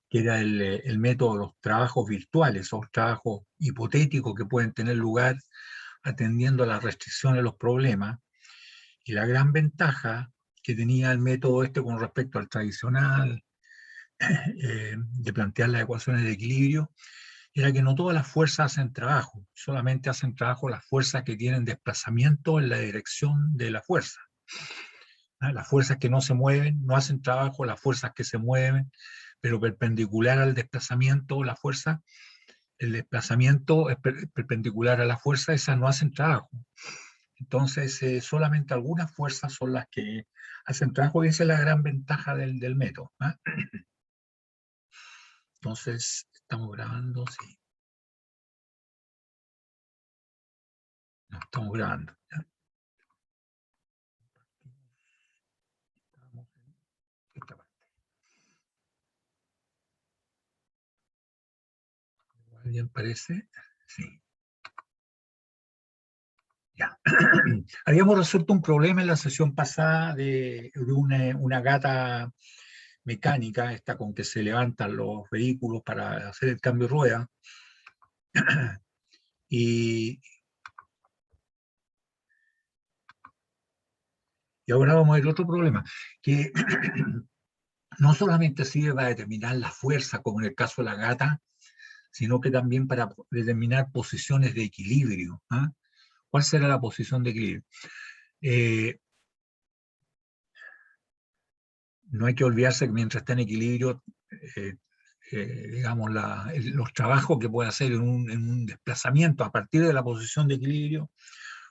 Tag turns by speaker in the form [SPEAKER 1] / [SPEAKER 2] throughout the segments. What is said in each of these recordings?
[SPEAKER 1] que era el método de los trabajos virtuales, o trabajos hipotéticos que pueden tener lugar atendiendo a las restricciones, los problemas. Y la gran ventaja que tenía el método este con respecto al tradicional, de plantear las ecuaciones de equilibrio, era que no todas las fuerzas hacen trabajo, solamente hacen trabajo las fuerzas que tienen desplazamiento en la dirección de la fuerza. ¿Ah? Las fuerzas que no se mueven no hacen trabajo, las fuerzas que se mueven, pero perpendicular al desplazamiento, la fuerza, el desplazamiento es perpendicular a la fuerza, esas no hacen trabajo. Entonces, solamente algunas fuerzas son las que hacen trabajo, y esa es la gran ventaja del método. ¿Ah? Entonces, estamos grabando, sí, no estamos grabando. ¿Ya? Estamos en esta parte. ¿Alguien parece? Sí. Ya. Habíamos resuelto un problema en la sesión pasada de una gata mecánica, esta con que se levantan los vehículos para hacer el cambio de rueda. Y, y ahora vamos a ver otro problema, que no solamente sirve para determinar la fuerza, como en el caso de la gata, sino que también para determinar posiciones de equilibrio. ¿Ah? ¿Cuál será la posición de equilibrio? Eh, no hay que olvidarse que mientras está en equilibrio, eh, digamos, los trabajos que puede hacer en un desplazamiento a partir de la posición de equilibrio,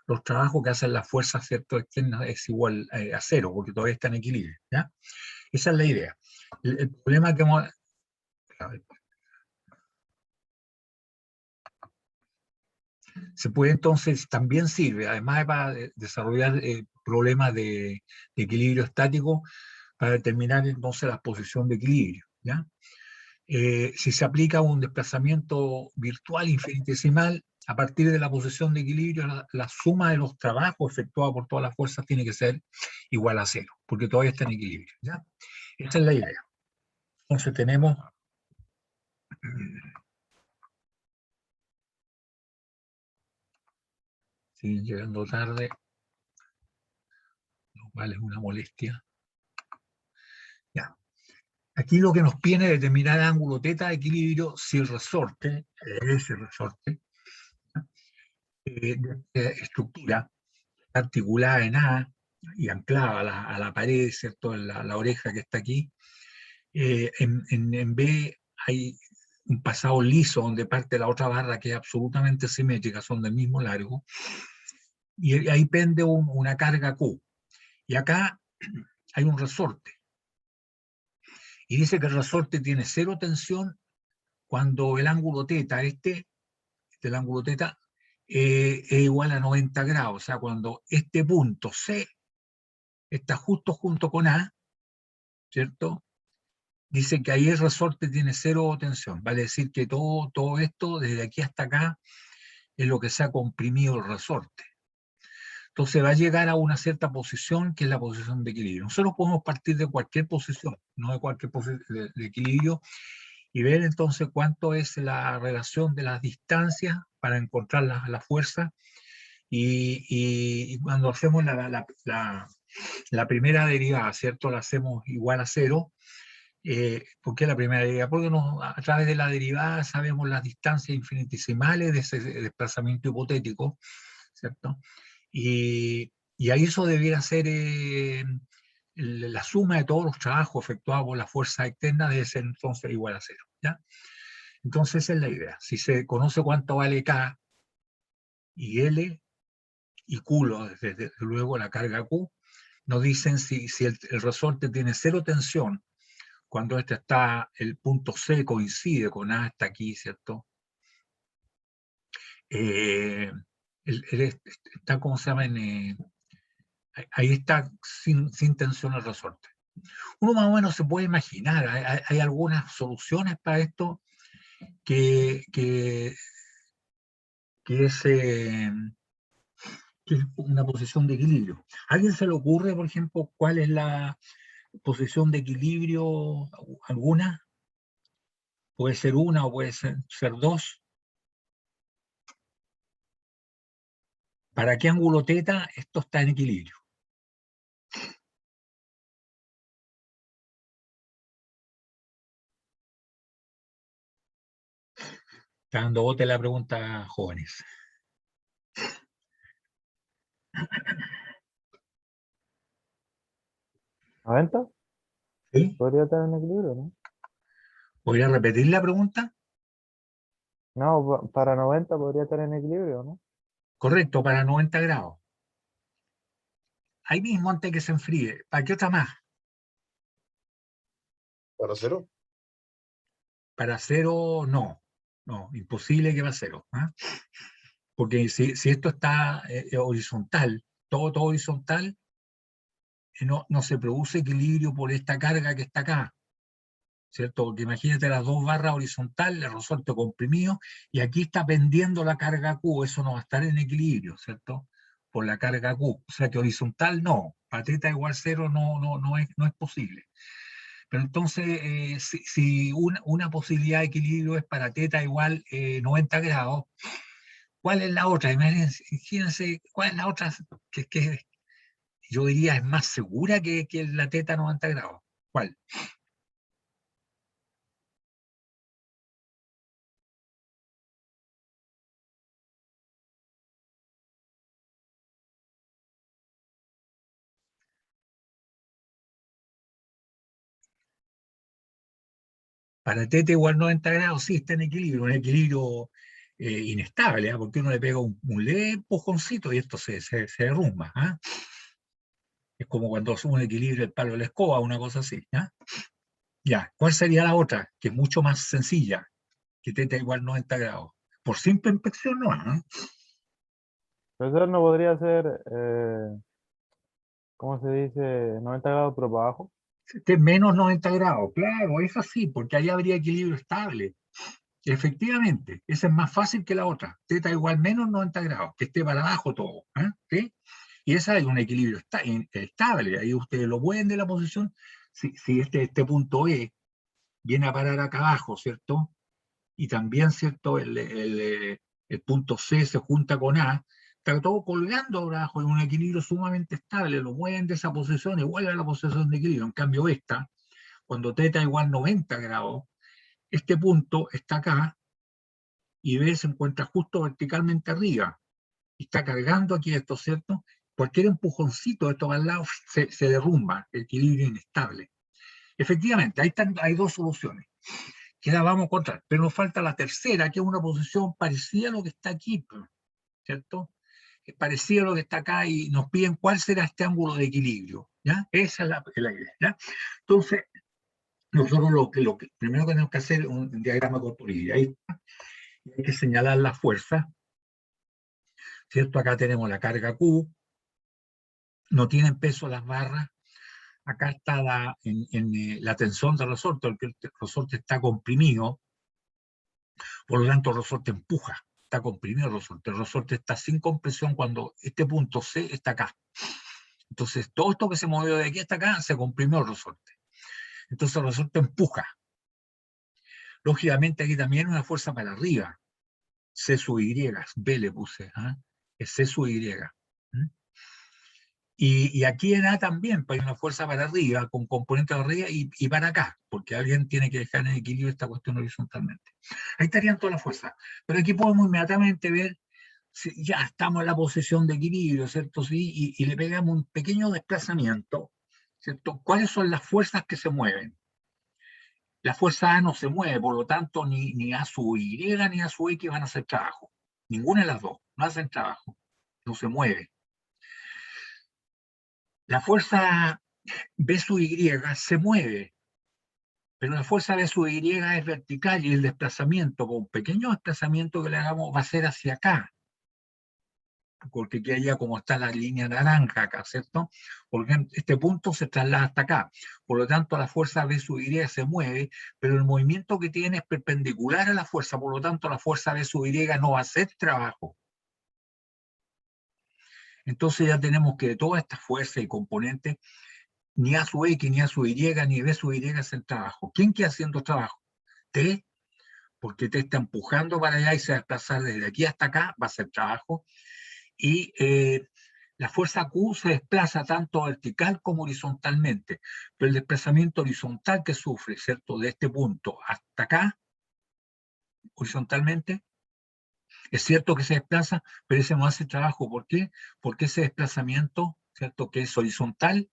[SPEAKER 1] los trabajos que hacen las fuerzas, ¿cierto?, externas es igual a cero, porque todavía está en equilibrio. ¿Ya? Esa es la idea. El problema que hemos... Se puede entonces, también sirve, además de para desarrollar problemas de equilibrio estático, para determinar entonces la posición de equilibrio. ¿Ya? Si se aplica un desplazamiento virtual infinitesimal, a partir de la posición de equilibrio, la suma de los trabajos efectuados por todas las fuerzas tiene que ser igual a cero, porque todavía está en equilibrio. ¿Ya? Esa es la idea. Entonces tenemos... Siguen llegando tarde, lo cual es una molestia. Ya. Aquí lo que nos viene es determinar el ángulo teta de equilibrio si el resorte, ese resorte, de esta estructura articulada en A y anclada a la pared, ¿cierto? La oreja que está aquí. En B hay un pasado liso donde parte la otra barra que es absolutamente simétrica, son del mismo largo, y ahí pende una carga Q. Y acá hay un resorte. Y dice que el resorte tiene cero tensión cuando el ángulo teta, el ángulo teta, es igual a 90 grados. O sea, cuando este punto C está justo junto con A, ¿cierto? Dice que ahí el resorte tiene cero tensión. Vale decir que todo esto, desde aquí hasta acá, es lo que se ha comprimido el resorte. Entonces va a llegar a una cierta posición, que es la posición de equilibrio. Nosotros podemos partir de cualquier posición, no de cualquier posición de equilibrio, y ver entonces cuánto es la relación de las distancias para encontrar la fuerza. Y cuando hacemos la primera derivada, ¿cierto? La hacemos igual a cero. ¿Por qué la primera derivada? Porque a través de la derivada sabemos las distancias infinitesimales de ese desplazamiento hipotético, ¿cierto? Y ahí eso debiera ser la suma de todos los trabajos efectuados por las fuerzas externas, debe ser entonces igual a cero. ¿Ya? Entonces esa es la idea. Si se conoce cuánto vale K y L y Q, desde luego la carga Q, nos dicen si el resorte tiene cero tensión, cuando el punto C coincide con A, está aquí, ¿cierto? Eh, está, ¿cómo se llama? Ahí está sin tensión el resorte. Uno más o menos se puede imaginar, hay algunas soluciones para esto que, que, que es... que es una posición de equilibrio. ¿A alguien se le ocurre, por ejemplo, cuál es la posición de equilibrio alguna? puede ser una o puede ser dos. ¿Para qué ángulo teta esto está en equilibrio? Está dando bote la pregunta, jóvenes.
[SPEAKER 2] ¿90?
[SPEAKER 1] ¿Sí?
[SPEAKER 2] Podría estar en equilibrio, ¿no?
[SPEAKER 1] ¿Podría repetir la pregunta?
[SPEAKER 2] No, para 90 podría estar en equilibrio, ¿no?
[SPEAKER 1] Correcto, para 90 grados. Ahí mismo antes que se enfríe. ¿Para qué otra más?
[SPEAKER 3] ¿Para cero?
[SPEAKER 1] Para cero, no. No, imposible que va a cero. ¿Ah? Porque si esto está horizontal, todo horizontal, no se produce equilibrio por esta carga que está acá, ¿cierto? Porque imagínate las dos barras horizontales, el resorte comprimido, y aquí está pendiendo la carga Q, eso no va a estar en equilibrio, ¿cierto? Por la carga Q. O sea que horizontal no, para teta igual cero no es posible. Pero entonces, si una posibilidad de equilibrio es para teta igual 90 grados, ¿cuál es la otra? Imagínense, ¿cuál es la otra que yo diría es más segura que la teta 90 grados? ¿Cuál? Para teta igual 90 grados, sí está en equilibrio, un equilibrio inestable, ¿ah? Porque uno le pega un leve empujoncito y esto se derrumba. ¿Ah? Es como cuando hace un equilibrio el palo de la escoba, una cosa así. ¿Ah? Ya, ¿cuál sería la otra? Que es mucho más sencilla, que teta igual 90 grados. Por simple inspección no, ¿ah?
[SPEAKER 2] Pero eso no podría ser, ¿cómo se dice? 90 grados pero para abajo.
[SPEAKER 1] Que es menos 90 grados, claro, es así, porque ahí habría equilibrio estable. Efectivamente, esa es más fácil que la otra. Teta igual menos 90 grados, que esté para abajo todo. ¿Eh? ¿Sí? Y esa es un equilibrio estable. Ahí ustedes lo pueden de la posición. Si este punto E viene a parar acá abajo, ¿cierto? Y también, ¿cierto? El punto C se junta con A, está todo colgando abajo en un equilibrio sumamente estable. Lo mueven de esa posición y vuelve a la posición de equilibrio. En cambio, esta, cuando teta igual 90 grados, este punto está acá y B se encuentra justo verticalmente arriba y está cargando aquí esto, ¿cierto? Cualquier empujoncito de estos al lado se derrumba, el equilibrio inestable. Efectivamente, hay dos soluciones que la vamos a encontrar, pero nos falta la tercera, que es una posición parecida a lo que está aquí, ¿cierto? Es parecida a lo que está acá y nos piden cuál será este ángulo de equilibrio, ¿ya? Esa es la idea, ¿ya? Entonces, nosotros lo que primero que tenemos que hacer es un diagrama corporal. Ahí hay que señalar la fuerza, ¿cierto? Acá tenemos la carga Q, no tienen peso las barras, acá está la tensión del resorte, porque el resorte está comprimido, por lo tanto el resorte empuja, está comprimido el resorte está sin compresión cuando este punto C está acá. Entonces todo esto que se movió de aquí hasta acá se comprimió el resorte. Entonces el resorte empuja. Lógicamente aquí también hay una fuerza para arriba, C sub Y, B le puse, ¿eh? Es C sub Y. Y aquí en A también, pues hay una fuerza para arriba, con componente de arriba y para acá, porque alguien tiene que dejar en equilibrio esta cuestión horizontalmente. Ahí estarían todas las fuerzas. Pero aquí podemos inmediatamente ver si ya estamos en la posición de equilibrio, ¿cierto? Sí, y le pegamos un pequeño desplazamiento, ¿cierto? ¿Cuáles son las fuerzas que se mueven? La fuerza A no se mueve, por lo tanto, ni A sub Y ni A sub X van a hacer trabajo. Ninguna de las dos, no hacen trabajo, no se mueve. La fuerza B sub Y se mueve, pero la fuerza B sub Y es vertical y el desplazamiento, con un pequeño desplazamiento que le hagamos, va a ser hacia acá, porque aquí allá como está la línea naranja acá, ¿cierto? Porque este punto se traslada hasta acá. Por lo tanto, la fuerza B sub Y se mueve, pero el movimiento que tiene es perpendicular a la fuerza, por lo tanto, la fuerza B sub Y no va a hacer trabajo. Entonces ya tenemos que de todas estas fuerzas y componentes, ni A sub X, ni A sub Y, ni B sub Y hacen trabajo. ¿Quién queda haciendo trabajo? T porque te está empujando para allá y se va a desplazar desde aquí hasta acá, va a ser trabajo, y la fuerza Q se desplaza tanto vertical como horizontalmente, pero el desplazamiento horizontal que sufre, ¿cierto? De este punto hasta acá, horizontalmente, es cierto que se desplaza, pero ese no hace trabajo. ¿Por qué? Porque ese desplazamiento, ¿cierto? Que es horizontal,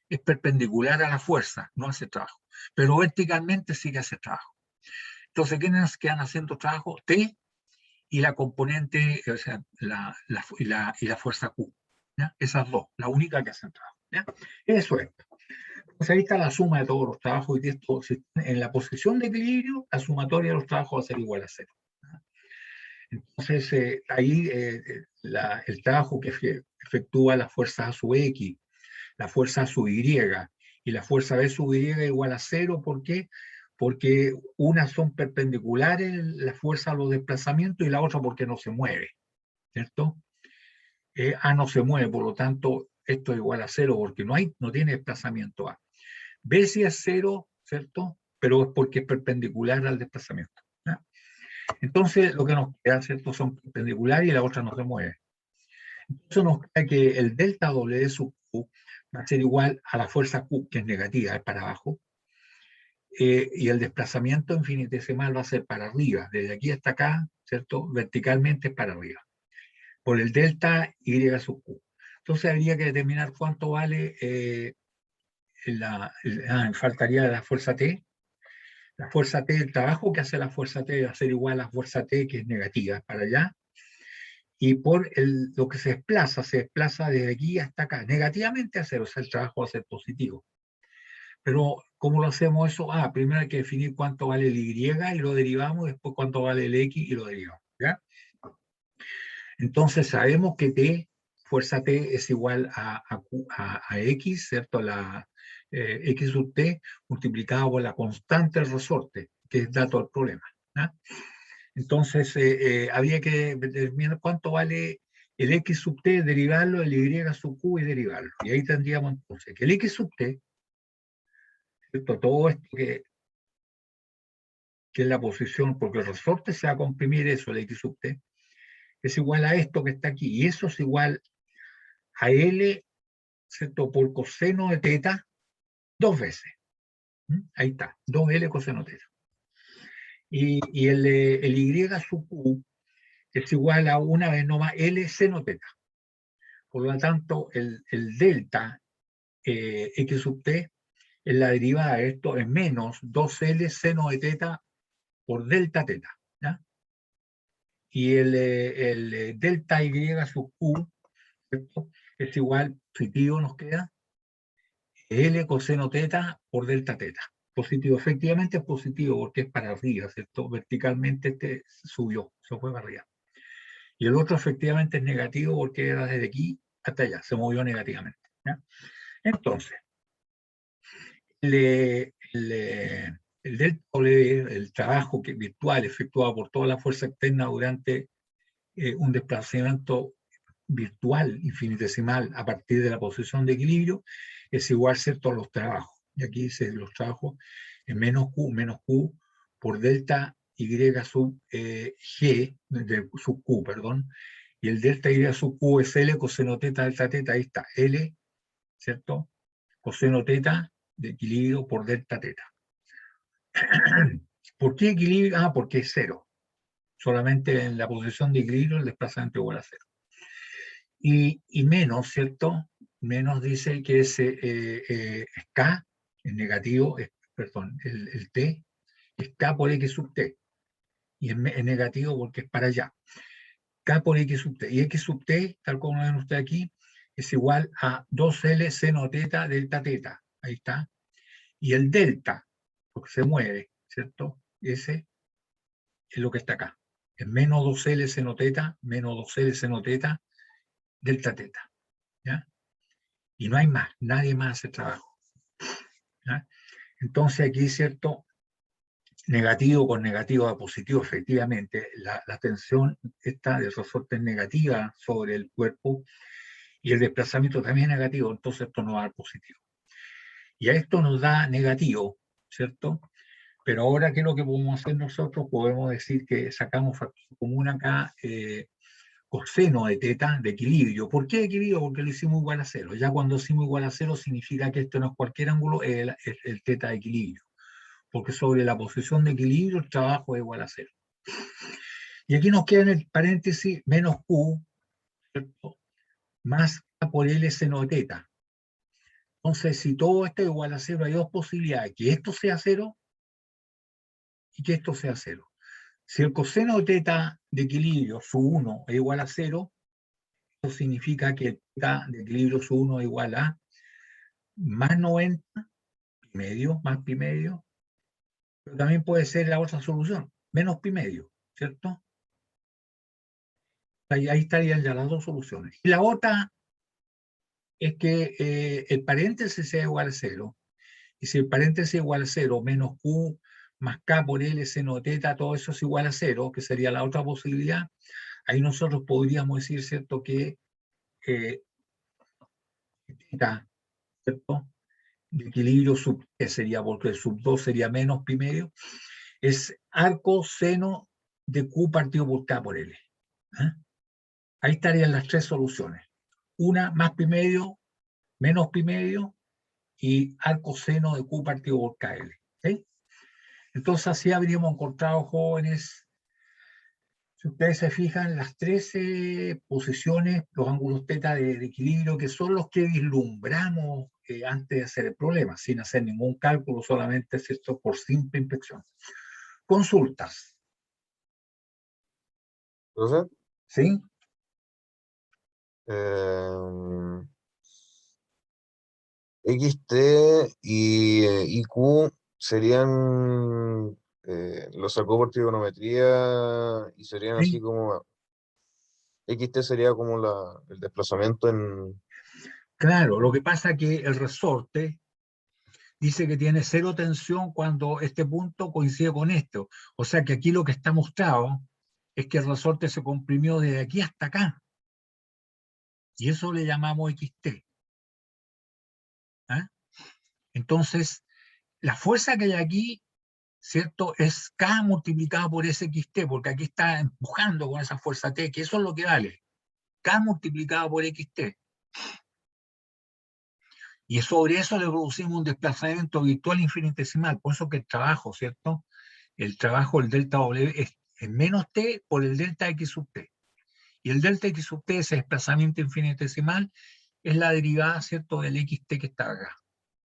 [SPEAKER 1] es perpendicular a la fuerza, no hace trabajo. Pero verticalmente sí que hace trabajo. Entonces, ¿quiénes quedan haciendo trabajo? T y la componente, o sea, y la fuerza Q. ¿Ya? Esas dos, la única que hacen trabajo. ¿Ya? Eso es. Entonces ahí está la suma de todos los trabajos y esto, en la posición de equilibrio, la sumatoria de los trabajos va a ser igual a cero. ¿Ya? Entonces ahí el trabajo que efectúa la fuerza A sub X, la fuerza A sub Y y la fuerza B sub Y igual a cero. ¿Por qué? Porque unas son perpendiculares la fuerza a los desplazamientos y la otra porque no se mueve, ¿cierto? A no se mueve, por lo tanto, esto es igual a cero porque no tiene desplazamiento A. B sí es cero, ¿cierto? Pero es porque es perpendicular al desplazamiento. ¿Ya? Entonces, lo que nos queda, ¿cierto? Son perpendiculares y la otra no se mueve. Entonces nos queda que el delta W sub Q va a ser igual a la fuerza Q, que es negativa, es para abajo, y el desplazamiento infinitesimal va a ser para arriba, desde aquí hasta acá, ¿cierto? Verticalmente es para arriba, por el delta Y sub Q. Entonces habría que determinar cuánto vale faltaría la fuerza T. La fuerza T, el trabajo que hace la fuerza T va a ser igual a la fuerza T, que es negativa, para allá, y por lo que se desplaza desde aquí hasta acá, negativamente a cero, o sea, el trabajo va a ser positivo. Pero, ¿cómo lo hacemos eso? Primero hay que definir cuánto vale el Y y lo derivamos, después cuánto vale el X y lo derivamos, ¿ya? Entonces sabemos que T, fuerza T es igual a X, ¿cierto? X sub T multiplicado por la constante del resorte, que es dato del problema, ¿ya? Entonces había que determinar cuánto vale el X sub T, derivarlo, el Y sub Q y derivarlo. Y ahí tendríamos entonces que el X sub T, ¿cierto? Todo esto que es la posición, porque el resorte se va a comprimir eso, el X sub T, es igual a esto que está aquí. Y eso es igual a L, ¿cierto? Por coseno de teta, dos veces. Ahí está, 2L coseno teta. Y el Y sub Q es igual a una vez nomás L seno teta. Por lo tanto, el delta X sub T en la derivada de esto es menos 2L seno de teta por delta teta. ¿Ya? Y el delta Y sub Q, ¿cierto? Es igual, positivo nos queda, L coseno teta por delta teta. Positivo, efectivamente es positivo porque es para arriba, ¿cierto? Verticalmente este subió, se fue para arriba. Y el otro efectivamente es negativo porque era desde aquí hasta allá, se movió negativamente. ¿Ya? Entonces, el delta W, el trabajo virtual efectuado por toda la fuerza externa durante un desplazamiento virtual infinitesimal a partir de la posición de equilibrio, es igual, ¿cierto?, a los trabajos. Y aquí dice los trabajos en menos Q por delta Y sub G, sub Q, perdón, y el delta Y sub Q es L coseno teta delta teta, ahí está, L, ¿cierto?, coseno teta de equilibrio por delta teta. ¿Por qué equilibrio? Porque es cero. Solamente en la posición de equilibrio el desplazamiento igual a cero. Y menos, ¿cierto? Menos dice que es K, es negativo, perdón, el T, es K por X sub T. Y es negativo porque es para allá. K por X sub T. Y X sub T, tal como lo ven ustedes aquí, es igual a 2L seno teta delta teta. Ahí está. Y el delta, porque se mueve, ¿cierto? Ese es lo que está acá. Es menos 2L seno teta, menos 2L seno teta, delta teta. ¿Ya? Y no hay más, nadie más hace trabajo. ¿Ya? Entonces aquí, ¿cierto? Negativo con negativo a positivo, efectivamente, la tensión esta de resorte es negativa sobre el cuerpo y el desplazamiento también es negativo, entonces esto no va a dar positivo. Y a esto nos da negativo, ¿cierto? Pero ahora, ¿qué es lo que podemos hacer nosotros? Podemos decir que sacamos factor común acá, coseno de teta de equilibrio. ¿Por qué de equilibrio? Porque lo hicimos igual a cero. Ya cuando hicimos igual a cero significa que esto no es cualquier ángulo, es el teta de equilibrio. Porque sobre la posición de equilibrio el trabajo es igual a cero. Y aquí nos queda en el paréntesis menos Q, ¿cierto? Más K por L seno de teta. Entonces, si todo esto es igual a cero, hay dos posibilidades, que esto sea cero y que esto sea cero. Si el coseno de teta de equilibrio su 1 es igual a 0, eso significa que el teta de equilibrio su 1 es igual a más 90, pi medio, más pi medio, pero también puede ser la otra solución, menos pi medio, ¿cierto? Ahí estarían ya las dos soluciones. Y la otra es que el paréntesis sea igual a 0, y si el paréntesis es igual a 0, menos q más k por l seno teta, todo eso es igual a 0, que sería la otra posibilidad. Ahí nosotros podríamos decir, ¿cierto?, que teta, ¿cierto?, de equilibrio sub T sería, porque el sub 2 sería menos pi medio, es arco seno de Q partido por K por L. ¿Eh? Ahí estarían las tres soluciones. Una más pi medio, menos pi medio, y arco seno de Q partido por KL. ¿Sí? Entonces así habríamos encontrado, jóvenes, si ustedes se fijan, las 13 posiciones, los ángulos teta de equilibrio, que son los que vislumbramos antes de hacer el problema, sin hacer ningún cálculo, solamente esto por simple inspección. Consultas,
[SPEAKER 3] Entonces,
[SPEAKER 1] ¿sí?
[SPEAKER 3] XT y Q serían, lo sacó por trigonometría y serían así
[SPEAKER 1] ¿Sí?
[SPEAKER 3] como, XT sería como el desplazamiento en...
[SPEAKER 1] Claro, lo que pasa es que el resorte dice que tiene cero tensión cuando este punto coincide con esto. O sea que aquí lo que está mostrado es que el resorte se comprimió desde aquí hasta acá. Y eso le llamamos XT. ¿Ah? Entonces, la fuerza que hay aquí, ¿cierto?, es K multiplicado por SXT, porque aquí está empujando con esa fuerza T, que eso es lo que vale. K multiplicado por XT. Y sobre eso le producimos un desplazamiento virtual infinitesimal. Por eso que el trabajo, ¿cierto? El trabajo, el delta W, es menos T por el delta X sub T. Y el delta X sub T, ese desplazamiento infinitesimal, es la derivada, ¿cierto?, del XT que está acá.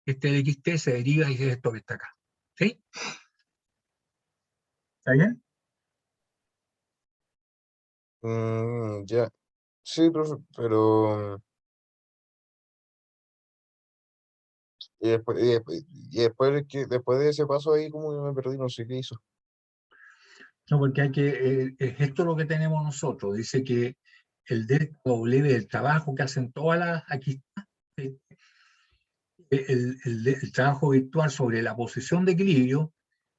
[SPEAKER 1] Del XT se deriva y es esto que está acá. ¿Sí? ¿Está bien?
[SPEAKER 3] Ya, sí, profe, pero... después de ese paso ahí como que me perdí, no sé qué hizo.
[SPEAKER 1] No, porque esto es lo que tenemos nosotros. Dice que el delta W del trabajo que hacen todas las, aquí está, el trabajo virtual sobre la posición de equilibrio,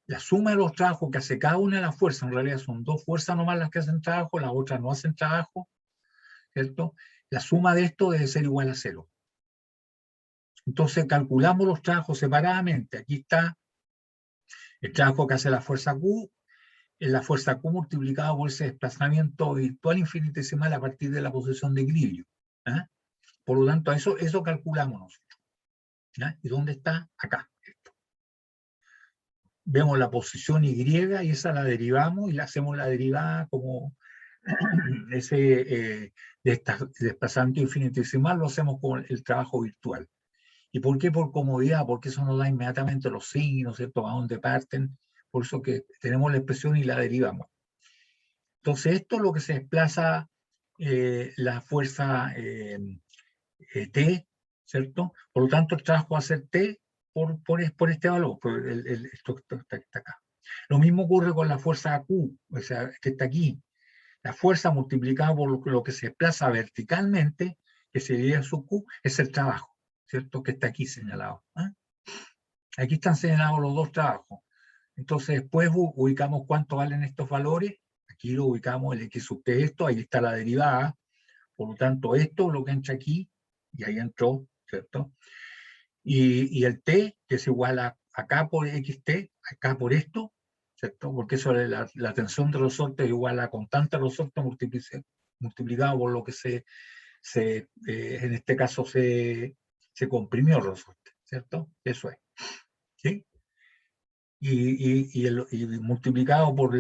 [SPEAKER 1] la suma de los trabajos que hace cada una de las fuerzas, en realidad son dos fuerzas nomás las que hacen trabajo, las otras no hacen trabajo, ¿cierto? La suma de esto debe ser igual a cero. Entonces calculamos los trabajos separadamente. Aquí está el trabajo que hace la fuerza Q, es la fuerza Q multiplicada por ese desplazamiento virtual infinitesimal a partir de la posición de equilibrio. ¿Ah? Por lo tanto, eso calculamos nosotros. ¿Ah? ¿Y dónde está? Acá. Esto. Vemos la posición Y y esa la derivamos y la hacemos la derivada como ese desplazamiento infinitesimal lo hacemos con el trabajo virtual. ¿Y por qué? Por comodidad, porque eso nos da inmediatamente los signos, ¿cierto? A dónde parten. Por eso que tenemos la expresión y la derivamos. Entonces, esto es lo que se desplaza la fuerza T, ¿cierto? Por lo tanto, el trabajo va a ser T por este valor, por esto que está acá. Lo mismo ocurre con la fuerza Q, o sea, que está aquí. La fuerza multiplicada por lo que se desplaza verticalmente, que sería su Q, es el trabajo, ¿cierto? Que está aquí señalado. ¿Eh? Aquí están señalados los dos trabajos. Entonces, después ubicamos cuánto valen estos valores. Aquí lo ubicamos el X sub T esto, ahí está la derivada. Por lo tanto, esto es lo que entra aquí, y ahí entró, ¿cierto? Y el T, que es igual a acá por XT, acá por esto, ¿cierto? Porque eso es la tensión de resorte es igual a la constante de resorte multiplicado por lo que en este caso se comprimió el resorte, ¿cierto? Eso es, ¿sí? Y multiplicado por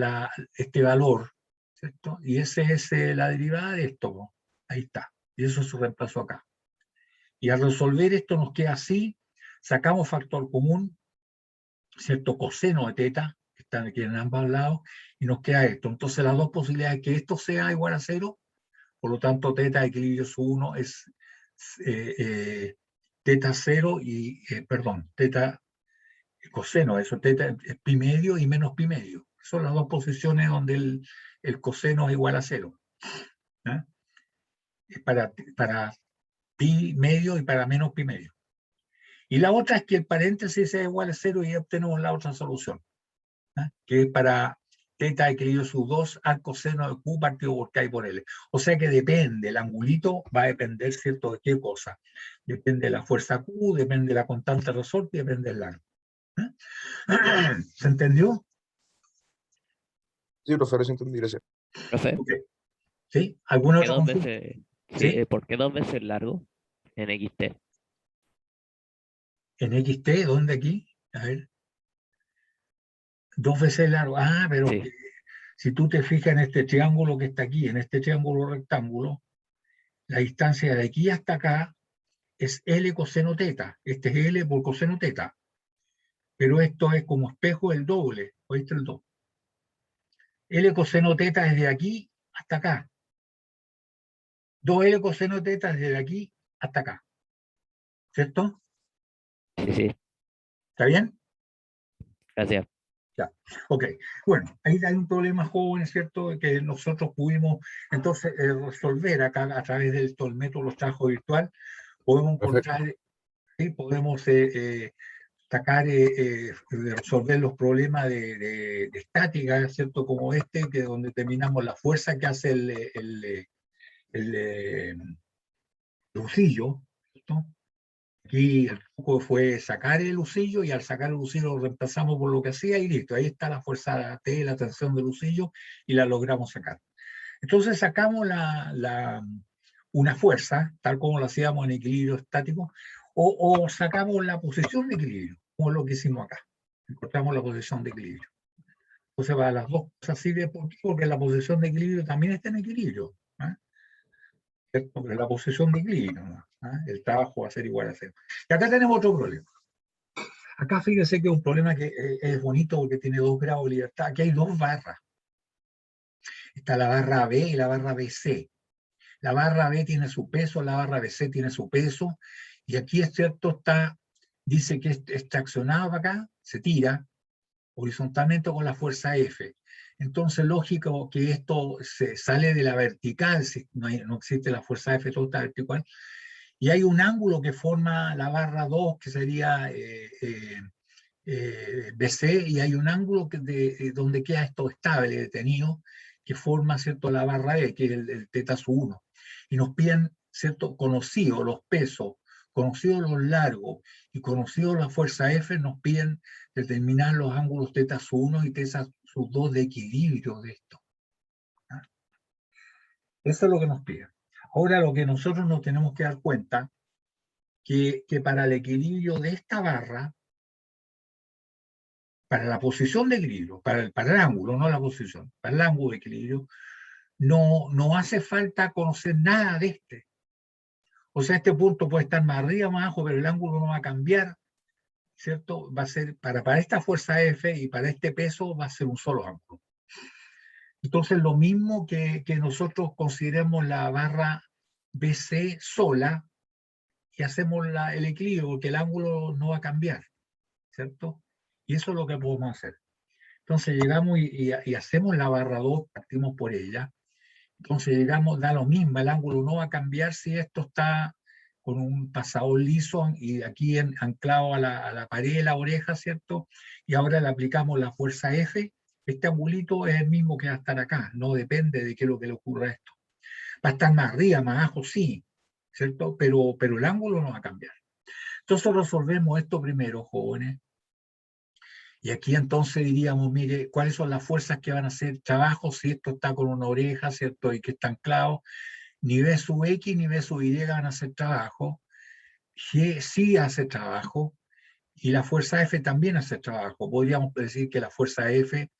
[SPEAKER 1] este valor, ¿cierto? Y ese es la derivada de esto, ¿no? Ahí está. Y eso se reemplazó acá. Y al resolver esto nos queda así, sacamos factor común, ¿cierto? Coseno de teta, que están aquí en ambos lados, y nos queda esto. Entonces las dos posibilidades que esto sea igual a 0, por lo tanto teta de equilibrio sub 1 es teta 0 y, perdón, teta coseno, eso teta es pi medio y menos pi medio. Son las dos posiciones donde el coseno es igual a 0. ¿Eh? Es para pi medio y para menos pi medio. Y la otra es que el paréntesis sea igual a 0 y obtenemos la otra solución, ¿eh? Que es para teta de equilibrio sub 2 al coseno de Q partido por K y por L. O sea que depende, el angulito va a depender, ¿cierto?, de qué cosa. Depende de la fuerza Q, depende de la constante de resorte, depende del largo. ¿Eh? ¿Se entendió?
[SPEAKER 3] Sí, profesor, eso entendí, gracias.
[SPEAKER 4] Profe,
[SPEAKER 1] Ok. ¿Sí? ¿Alguna
[SPEAKER 4] ¿qué
[SPEAKER 1] otra
[SPEAKER 4] dos
[SPEAKER 1] consulta?
[SPEAKER 4] veces,
[SPEAKER 1] ¿Sí?
[SPEAKER 4] ¿por qué 2 veces largo en XT?
[SPEAKER 1] En XT, ¿dónde aquí? A ver. 2 veces largo. Ah, pero
[SPEAKER 4] Sí,
[SPEAKER 1] si tú te fijas en este triángulo que está aquí, en este triángulo rectángulo, la distancia de aquí hasta acá es L coseno teta. Este es L por coseno teta. Pero esto es como espejo el doble. ¿Oíste el 2? L coseno teta desde aquí hasta acá. 2L coseno teta desde aquí hasta acá. ¿Cierto?
[SPEAKER 4] sí, sí,
[SPEAKER 1] ¿Está bien?
[SPEAKER 4] gracias.
[SPEAKER 1] Ya. Ok. Bueno, ahí hay un problema joven, ¿cierto? Que nosotros pudimos entonces resolver acá a través del método de trabajo virtual. Podemos
[SPEAKER 3] Perfecto.
[SPEAKER 1] encontrar, ¿sí? Podemos sacar, resolver los problemas de estática, ¿cierto? Como este, que donde determinamos la fuerza que hace el lucillo, ¿cierto? Aquí el truco fue sacar el lucillo y al sacar el lucillo lo reemplazamos por lo que hacía y listo. Ahí está la fuerza T, la tensión del lucillo y la logramos sacar. Entonces sacamos una fuerza, tal como lo hacíamos en equilibrio estático, o sacamos la posición de equilibrio, como lo que hicimos acá. Encontramos la posición de equilibrio. Entonces, para las dos cosas sirve porque la posición de equilibrio también está en equilibrio. ¿Eh? ¿Cierto? Pero la posición de equilibrio, ¿no? ¿Eh? El trabajo va a ser igual a 0. Y acá tenemos otro problema. Acá fíjense que es un problema que es bonito porque tiene 2 grados de libertad. Aquí hay 2 barras. Está la barra B y la barra BC. La barra B tiene su peso, la barra BC tiene su peso, y aquí es cierto, dice que es traccionado para acá, se tira horizontalmente con la fuerza F. Entonces, lógico que esto se sale de la vertical, si no existe la fuerza F, todo está vertical, y hay un ángulo que forma la barra 2, que sería BC, y hay un ángulo donde queda esto estable, detenido, que forma, ¿cierto?, la barra E, que es el teta sub 1. Y nos piden, ¿cierto?, conocidos los pesos, conocidos los largos y conocidos la fuerza F, nos piden determinar los ángulos teta sub 1 y teta sub 2 de equilibrio de esto. ¿Ah? Eso es lo que nos piden. Ahora, lo que nosotros nos tenemos que dar cuenta, que para el equilibrio de esta barra, para la posición de equilibrio, para el ángulo, no la posición, para el ángulo de equilibrio, no hace falta conocer nada de este. O sea, este punto puede estar más arriba, más abajo, pero el ángulo no va a cambiar, ¿cierto? Va a ser, para esta fuerza F y para este peso, va a ser un solo ángulo. Entonces, lo mismo que nosotros consideremos la barra BC sola y hacemos el equilibrio, porque el ángulo no va a cambiar, ¿cierto? Y eso es lo que podemos hacer. Entonces llegamos y hacemos la barra 2, partimos por ella. Entonces llegamos, da lo mismo, el ángulo no va a cambiar si esto está con un pasador liso y aquí anclado a la pared de la oreja, ¿cierto? Y ahora le aplicamos la fuerza F. Este angulito es el mismo que va a estar acá, no depende de qué es lo que le ocurra a esto. Va a estar más arriba, más abajo, sí, ¿cierto? Pero el ángulo no va a cambiar. Entonces resolvemos esto primero, jóvenes. Y aquí entonces diríamos, mire, ¿cuáles son las fuerzas que van a hacer trabajo si esto está con una oreja, ¿cierto? Y que está anclado. Ni B sub X ni B sub Y van a hacer trabajo. G sí hace trabajo. Y la fuerza F también hace trabajo. Podríamos decir que la fuerza F,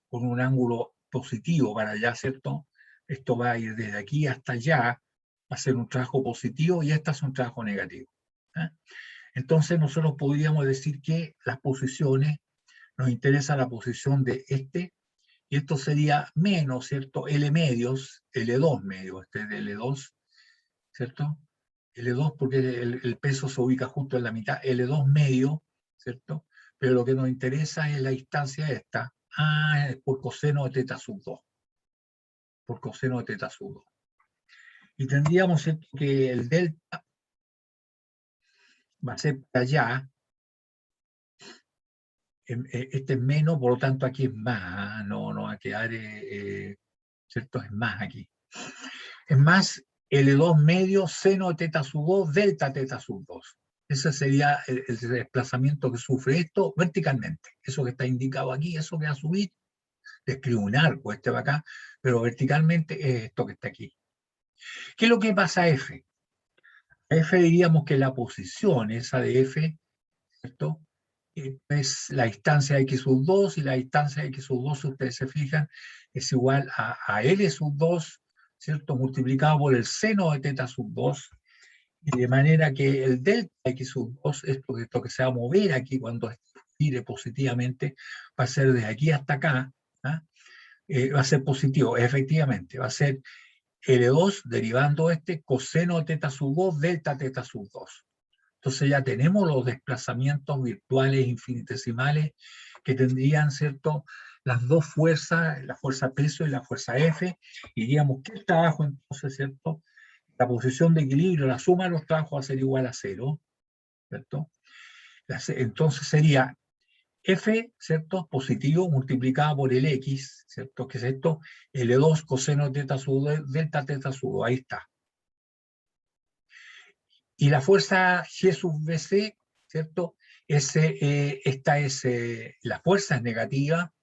[SPEAKER 1] con un ángulo positivo para allá, ¿cierto? Esto va a ir desde aquí hasta allá, va a ser un trabajo positivo y este es un trabajo negativo. ¿Eh? Entonces nosotros podríamos decir que las posiciones, nos interesa la posición de este, y esto sería menos, ¿cierto? L medios, L2 medios, este es de L2, ¿cierto? L2 porque el peso se ubica justo en la mitad, L2 medio, ¿cierto? Pero lo que nos interesa es la distancia esta, es por coseno de teta sub 2, por coseno de teta sub 2. Y tendríamos, ¿cierto?, que el delta va a ser para allá, este es menos, por lo tanto aquí es más, no va a quedar, ¿cierto? Es más aquí. Es más, L2 medio seno de teta sub 2, delta teta sub 2. Ese sería el desplazamiento que sufre esto verticalmente. Eso que está indicado aquí, eso que va a subir, escribo un arco, este va acá, pero verticalmente es esto que está aquí. ¿Qué es lo que pasa a F? A F diríamos que la posición esa de F, ¿cierto?, es la distancia X sub 2, y la distancia X sub 2, si ustedes se fijan, es igual a L sub 2, ¿cierto?, multiplicado por el seno de teta sub 2, y de manera que el delta X sub 2, esto que se va a mover aquí cuando gire positivamente, va a ser desde aquí hasta acá, va a ser positivo, efectivamente, va a ser L2 derivando coseno de teta sub 2, delta teta sub 2. Entonces ya tenemos los desplazamientos virtuales infinitesimales que tendrían, ¿cierto?, las dos fuerzas, la fuerza peso y la fuerza F, y diríamos que el trabajo entonces, ¿cierto?, la posición de equilibrio, la suma de los trabajos va a ser igual a 0, ¿cierto? Entonces sería F, ¿cierto?, positivo multiplicado por el X, ¿cierto?, que es esto, L2 coseno de teta sub 2, delta teta sub 2, ahí está. Y la fuerza G sub BC, ¿cierto? La fuerza es negativa,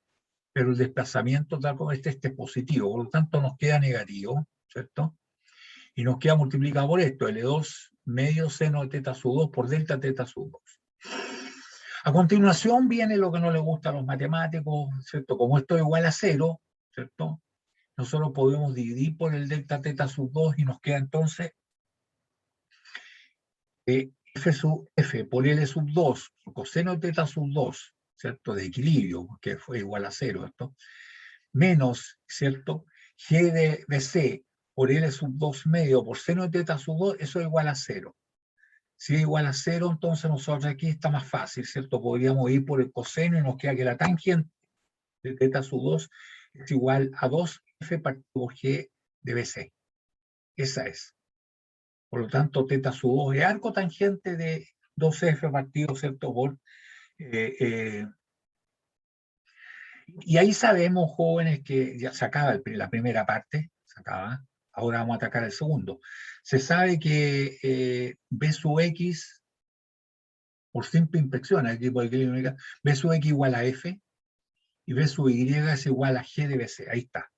[SPEAKER 1] pero el desplazamiento tal como es positivo, por lo tanto nos queda negativo, ¿cierto? Y nos queda multiplicado por esto, L2 medio seno de teta sub 2 por delta teta sub 2. A continuación viene lo que no le gusta a los matemáticos, ¿cierto? Como esto es igual a 0, ¿cierto?, nosotros podemos dividir por el delta teta sub 2 y nos queda entonces F por L sub 2, coseno de teta sub 2, ¿cierto?, de equilibrio, que fue igual a 0, ¿cierto?, menos, ¿cierto?, G de BC por L sub 2 medio por seno de teta sub 2, eso es igual a 0. Si es igual a 0, entonces nosotros aquí está más fácil, ¿cierto? Podríamos ir por el coseno y nos queda que la tangente de teta sub 2 es igual a 2F partido por G de BC. Esa es. Por lo tanto, teta sub 2 es arco tangente de 2F partido, ¿cierto?, por... y ahí sabemos, jóvenes, que ya se acaba la primera parte, se acaba. Ahora vamos a atacar el segundo. Se sabe que B sub X, por simple inspección, aquí por equilibrio, B sub X igual a F, y B sub Y es igual a G de BC. Ahí está.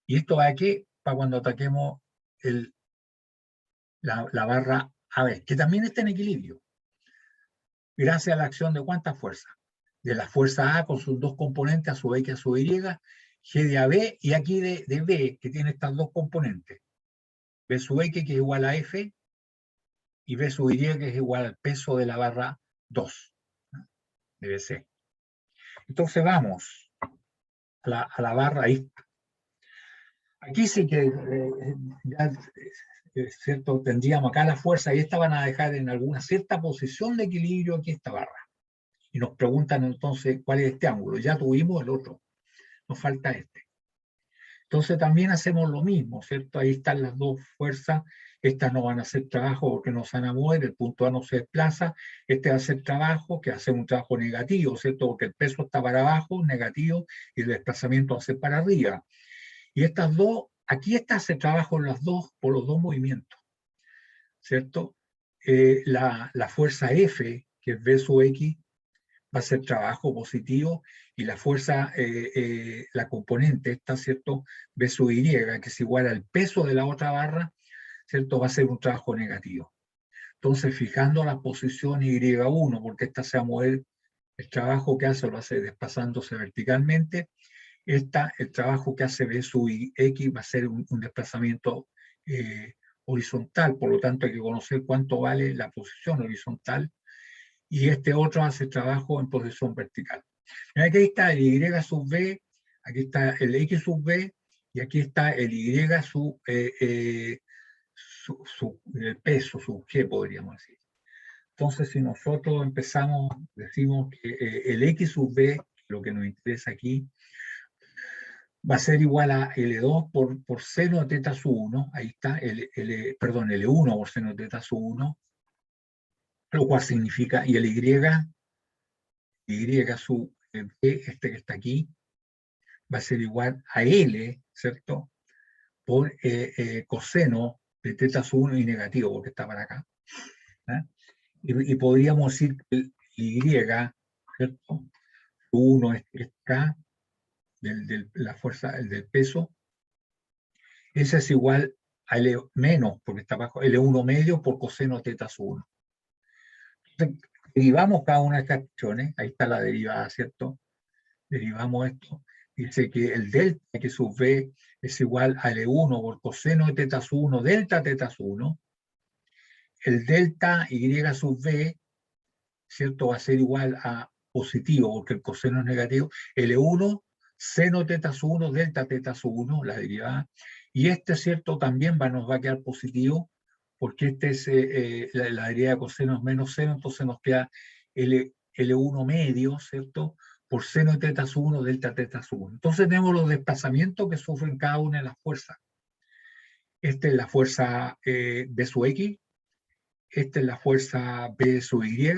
[SPEAKER 1] ¿Y esto va a qué? Para cuando ataquemos la barra AB, que también está en equilibrio, gracias a la acción de ¿cuántas fuerzas? De la fuerza A con sus dos componentes, a su X y a su Y, G de AB, y aquí de B, que tiene estas dos componentes, B sub X, que es igual a F, y B sub Y, que es igual al peso de la barra 2, de BC. Entonces vamos a la barra ahí. Aquí sí que ya, ¿cierto?, tendríamos acá la fuerza, y esta van a dejar en alguna cierta posición de equilibrio aquí esta barra. Y nos preguntan entonces cuál es este ángulo. Ya tuvimos el otro, nos falta este. Entonces también hacemos lo mismo, ¿cierto? Ahí están las dos fuerzas, estas no van a hacer trabajo porque no se van a mover, el punto A no se desplaza, este va a hacer trabajo, que va a ser un trabajo negativo, ¿cierto? Porque el peso está para abajo, negativo, y el desplazamiento va a ser para arriba. Y estas dos, aquí hace trabajo en las dos, por los dos movimientos, ¿cierto? La fuerza F, que es B sub X, va a ser trabajo positivo, y la fuerza, la componente esta, ¿cierto? B sub Y, que es igual al peso de la otra barra, ¿cierto? Va a ser un trabajo negativo. Entonces, fijando la posición Y1, porque esta se va a mover, el trabajo que hace lo hace desplazándose verticalmente, el trabajo que hace B sub X va a ser un desplazamiento horizontal, por lo tanto hay que conocer cuánto vale la posición horizontal, y este otro hace trabajo en posición vertical. Aquí está el Y sub B, aquí está el X sub B, y aquí está el Y sub, el peso, sub G, podríamos decir. Entonces, si nosotros empezamos, decimos que el X sub B, lo que nos interesa aquí, va a ser igual a L2 por seno de teta sub 1, ahí está, perdón, L1 por seno de teta sub 1, lo cual significa, y el Y sub B, este que está aquí, va a ser igual a L, ¿cierto? Por coseno de teta sub 1 y negativo, porque está para acá. ¿Eh? Y podríamos decir que el Y, ¿cierto? 1 este que está acá, la fuerza, el del peso, ese es igual a L menos, porque está abajo, L1 medio por coseno teta sub 1. Entonces, derivamos cada una de estas acciones, ahí está la derivada, ¿cierto? Derivamos esto, dice que el delta X sub B es igual a L1 por coseno de teta sub 1, delta teta sub 1. El delta Y sub B, ¿cierto? Va a ser igual a positivo, porque el coseno es negativo, L1 seno teta sub 1, delta teta sub 1, la derivada, y este, ¿cierto? También nos va a quedar positivo, porque este es la derivada de coseno es menos seno, entonces nos queda L1 medio, ¿cierto? Por seno de teta sub 1, delta teta sub 1. Entonces tenemos los desplazamientos que sufren cada una de las fuerzas. Esta es la fuerza B sub X, esta es la fuerza B sub Y,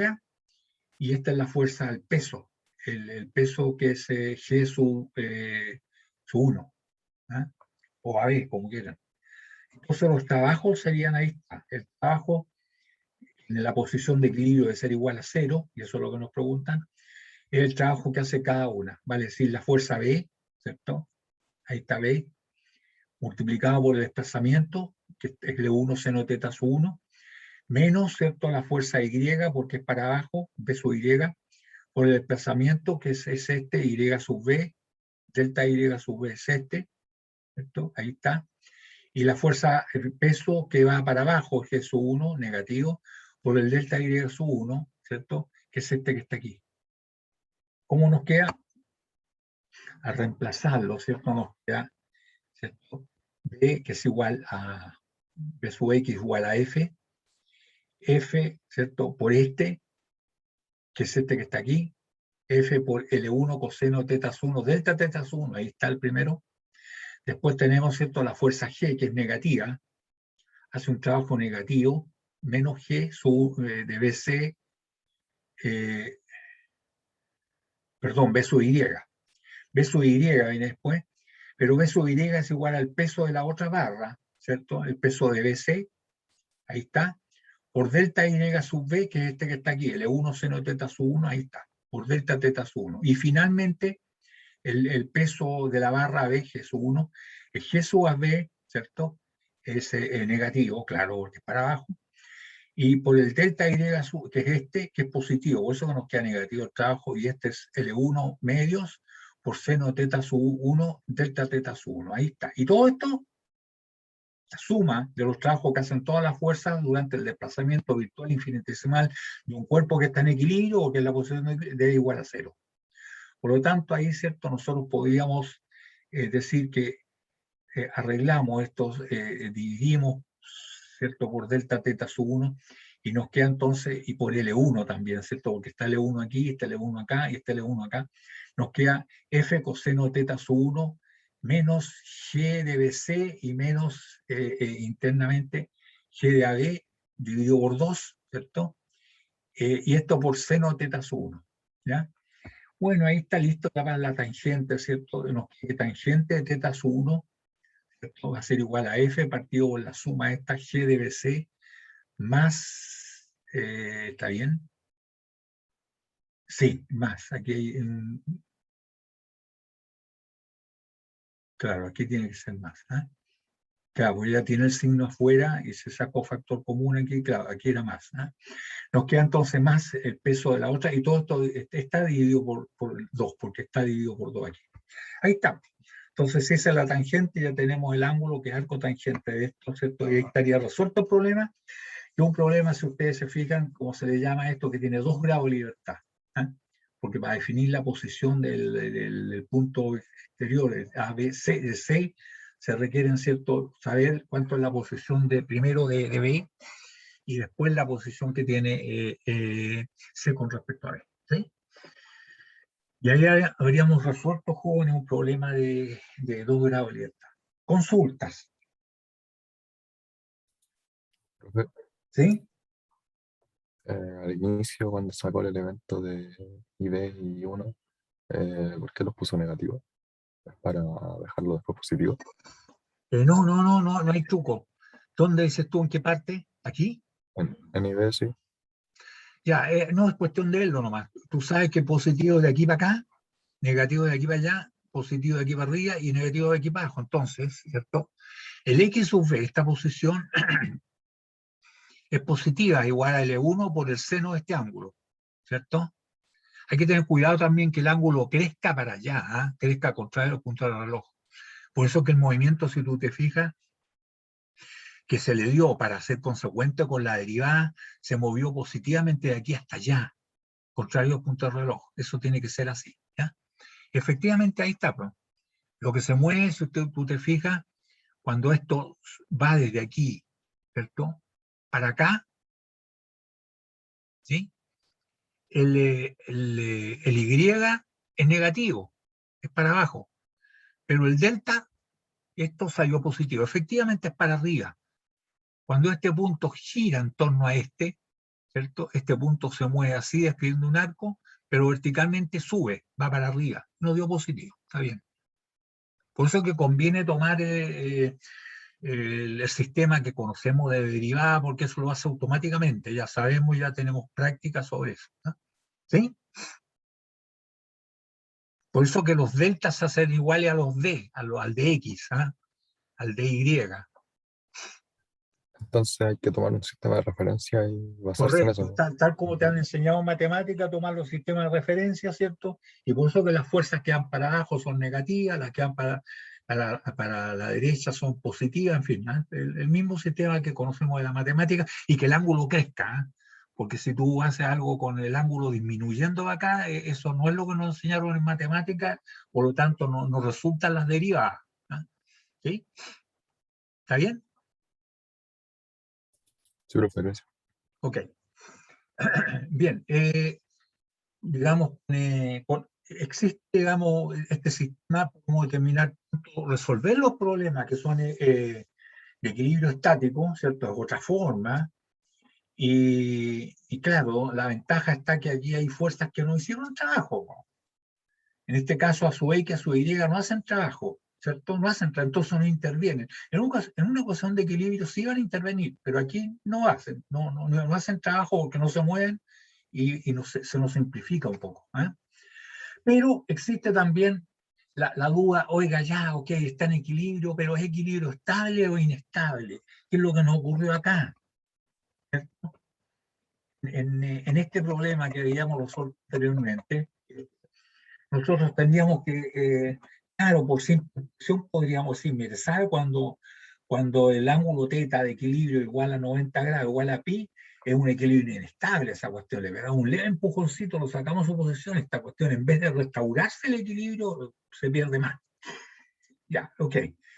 [SPEAKER 1] y esta es la fuerza del peso, el peso que es G sub 1, ¿eh? O AB, como quieran. Entonces los trabajos serían, ahí está, el trabajo en la posición de equilibrio de ser igual a 0, y eso es lo que nos preguntan, es el trabajo que hace cada una, vale decir la fuerza B, ¿cierto? Ahí está B, multiplicado por el desplazamiento, que es L1 seno teta sub 1, menos, ¿cierto?, la fuerza Y, porque es para abajo, B sub Y, por el desplazamiento, que es este, Y sub B, delta Y sub B es este, ¿cierto? Ahí está. Y la fuerza, el peso que va para abajo, G sub 1, negativo, por el delta Y sub 1, ¿cierto? Que es este que está aquí. ¿Cómo nos queda? Al reemplazarlo, ¿cierto? Nos queda, ¿cierto? B, que es igual a B sub X igual a F, ¿cierto? Por este, que es este que está aquí, F por L1 coseno teta sub 1, delta teta sub 1, ahí está el primero. Después tenemos, ¿cierto?, la fuerza G, que es negativa, hace un trabajo negativo, menos G de BC, perdón, B sub Y. B sub Y viene después, pero B sub Y es igual al peso de la otra barra, ¿cierto? El peso de BC, ahí está, por delta Y sub B, que es este que está aquí, L1 seno teta sub 1, ahí está, por delta teta sub 1. Y finalmente, el peso de la barra B, G sub 1, el G sub AB, ¿cierto? Es negativo, claro, porque es para abajo. Y por el delta Y, que es este, que es positivo, por eso que nos queda negativo el trabajo, y este es L1 medios por seno teta sub 1, delta teta sub 1. Ahí está. Y todo esto, la suma de los trabajos que hacen todas las fuerzas durante el desplazamiento virtual infinitesimal de un cuerpo que está en equilibrio o que es la posición de igual a 0. Por lo tanto, ahí, ¿cierto?, nosotros podríamos decir que arreglamos estos, dividimos, ¿cierto?, por delta teta sub 1, y nos queda entonces, y por L1 también, ¿cierto?, porque está L1 aquí, está L1 acá, y está L1 acá, nos queda F coseno teta sub 1 menos G de BC y menos internamente G de AB dividido por 2, ¿cierto? Y esto por seno teta sub 1, ¿ya? Bueno, ahí está listo para la tangente, ¿cierto? Nos queda tangente de teta sub 1, ¿cierto? Va a ser igual a F partido por la suma de esta G de BC más, ¿está bien? Sí, más. Aquí hay claro, aquí tiene que ser más. ¿Ah? Claro, porque ya tiene el signo afuera y se sacó factor común aquí, claro, aquí era más. ¿Ah? Nos queda entonces más el peso de la otra y todo esto está dividido por 2, porque está dividido por 2 aquí. Ahí está. Entonces, si esa es la tangente, ya tenemos el ángulo que es arco tangente de esto, ¿cierto? Y ahí estaría resuelto el problema. Y un problema, si ustedes se fijan, como se le llama esto, que tiene 2 grados de libertad. ¿Ah? Porque para definir la posición del punto exterior, el A, B, C, de C, se requieren, ¿cierto?, saber cuánto es la posición primero de B y después la posición que tiene C con respecto a B. ¿Sí? Y ahí habríamos resuelto, jóvenes, un problema de 2 grados de libertad. Consultas.
[SPEAKER 5] Profe,
[SPEAKER 1] ¿Sí?
[SPEAKER 5] al inicio, cuando sacó el elemento de IB y 1, ¿por qué los puso negativos? ¿Es para dejarlo después positivo?
[SPEAKER 1] No hay truco. ¿Dónde dices tú en qué parte? ¿Aquí?
[SPEAKER 5] En IB sí.
[SPEAKER 1] Ya, no es cuestión de verlo nomás. Tú sabes que positivo de aquí para acá, negativo de aquí para allá, positivo de aquí para arriba y negativo de aquí para abajo. Entonces, ¿cierto? El X sub B, esta posición, es positiva, igual a L1 por el seno de este ángulo, ¿cierto? Hay que tener cuidado también que el ángulo crezca para allá, ¿ah? Crezca contrario al punto del reloj. Por eso que el movimiento, si tú te fijas, que se le dio para ser consecuente con la derivada, se movió positivamente de aquí hasta allá, contrario al punto del reloj. Eso tiene que ser así, ¿ya? Efectivamente, ahí está, pues. Lo que se mueve, si tú te fijas, cuando esto va desde aquí, ¿cierto?, para acá, ¿sí? El Y es negativo, es para abajo, pero el delta, esto salió positivo. Efectivamente es para arriba. Cuando este punto gira en torno a este, ¿cierto? Este punto se mueve así, describiendo un arco, pero verticalmente sube, va para arriba. No dio positivo, está bien. Por eso que conviene tomar el sistema que conocemos de derivada, porque eso lo hace automáticamente. Ya sabemos, ya tenemos práctica sobre eso, ¿no? ¿Sí? Por eso que los deltas se hacen iguales a los D, al de X, ¿ah? Al de Y.
[SPEAKER 5] Entonces hay que tomar un sistema de referencia y basarse en eso,
[SPEAKER 1] Correcto,
[SPEAKER 5] ¿no?
[SPEAKER 1] tal como te han enseñado en matemática, tomar los sistemas de referencia, ¿cierto? Y por eso que las fuerzas que van para abajo son negativas, las que van para la derecha son positivas, en fin, ¿ah? El mismo sistema que conocemos de la matemática y que el ángulo crezca, ¿ah? Porque si tú haces algo con el ángulo disminuyendo acá, eso no es lo que nos enseñaron en matemática, por lo tanto no resultan las derivadas, ¿ah? ¿Sí? ¿Está bien?
[SPEAKER 5] Sí, profe, gracias.
[SPEAKER 1] Ok. Bien, digamos, existe, digamos, este sistema para cómo determinar, resolver los problemas que son de equilibrio estático, ¿cierto? De otra forma. Y claro, la ventaja está que aquí hay fuerzas que no hicieron el trabajo, ¿no? En este caso, a su X, a su Y no hacen trabajo, ¿cierto? No hacen trabajo, entonces no intervienen. En una ecuación de equilibrio sí van a intervenir, pero aquí no hacen, no hacen trabajo porque no se mueven y se nos simplifica un poco, ¿eh? Pero existe también la duda, oiga, ya, ok, está en equilibrio, pero ¿es equilibrio estable o inestable? ¿Qué es lo que nos ocurrió acá? En este problema que veíamos nosotros anteriormente, nosotros tendríamos que, claro, por simplificación podríamos decir, mire, ¿sabe cuando el ángulo teta de equilibrio igual a 90 grados, igual a pi, es un equilibrio inestable esa cuestión? Le pegamos un leve empujoncito, lo sacamos de su posición, esta cuestión en vez de restaurarse el equilibrio, se pierde más. Ya, ok.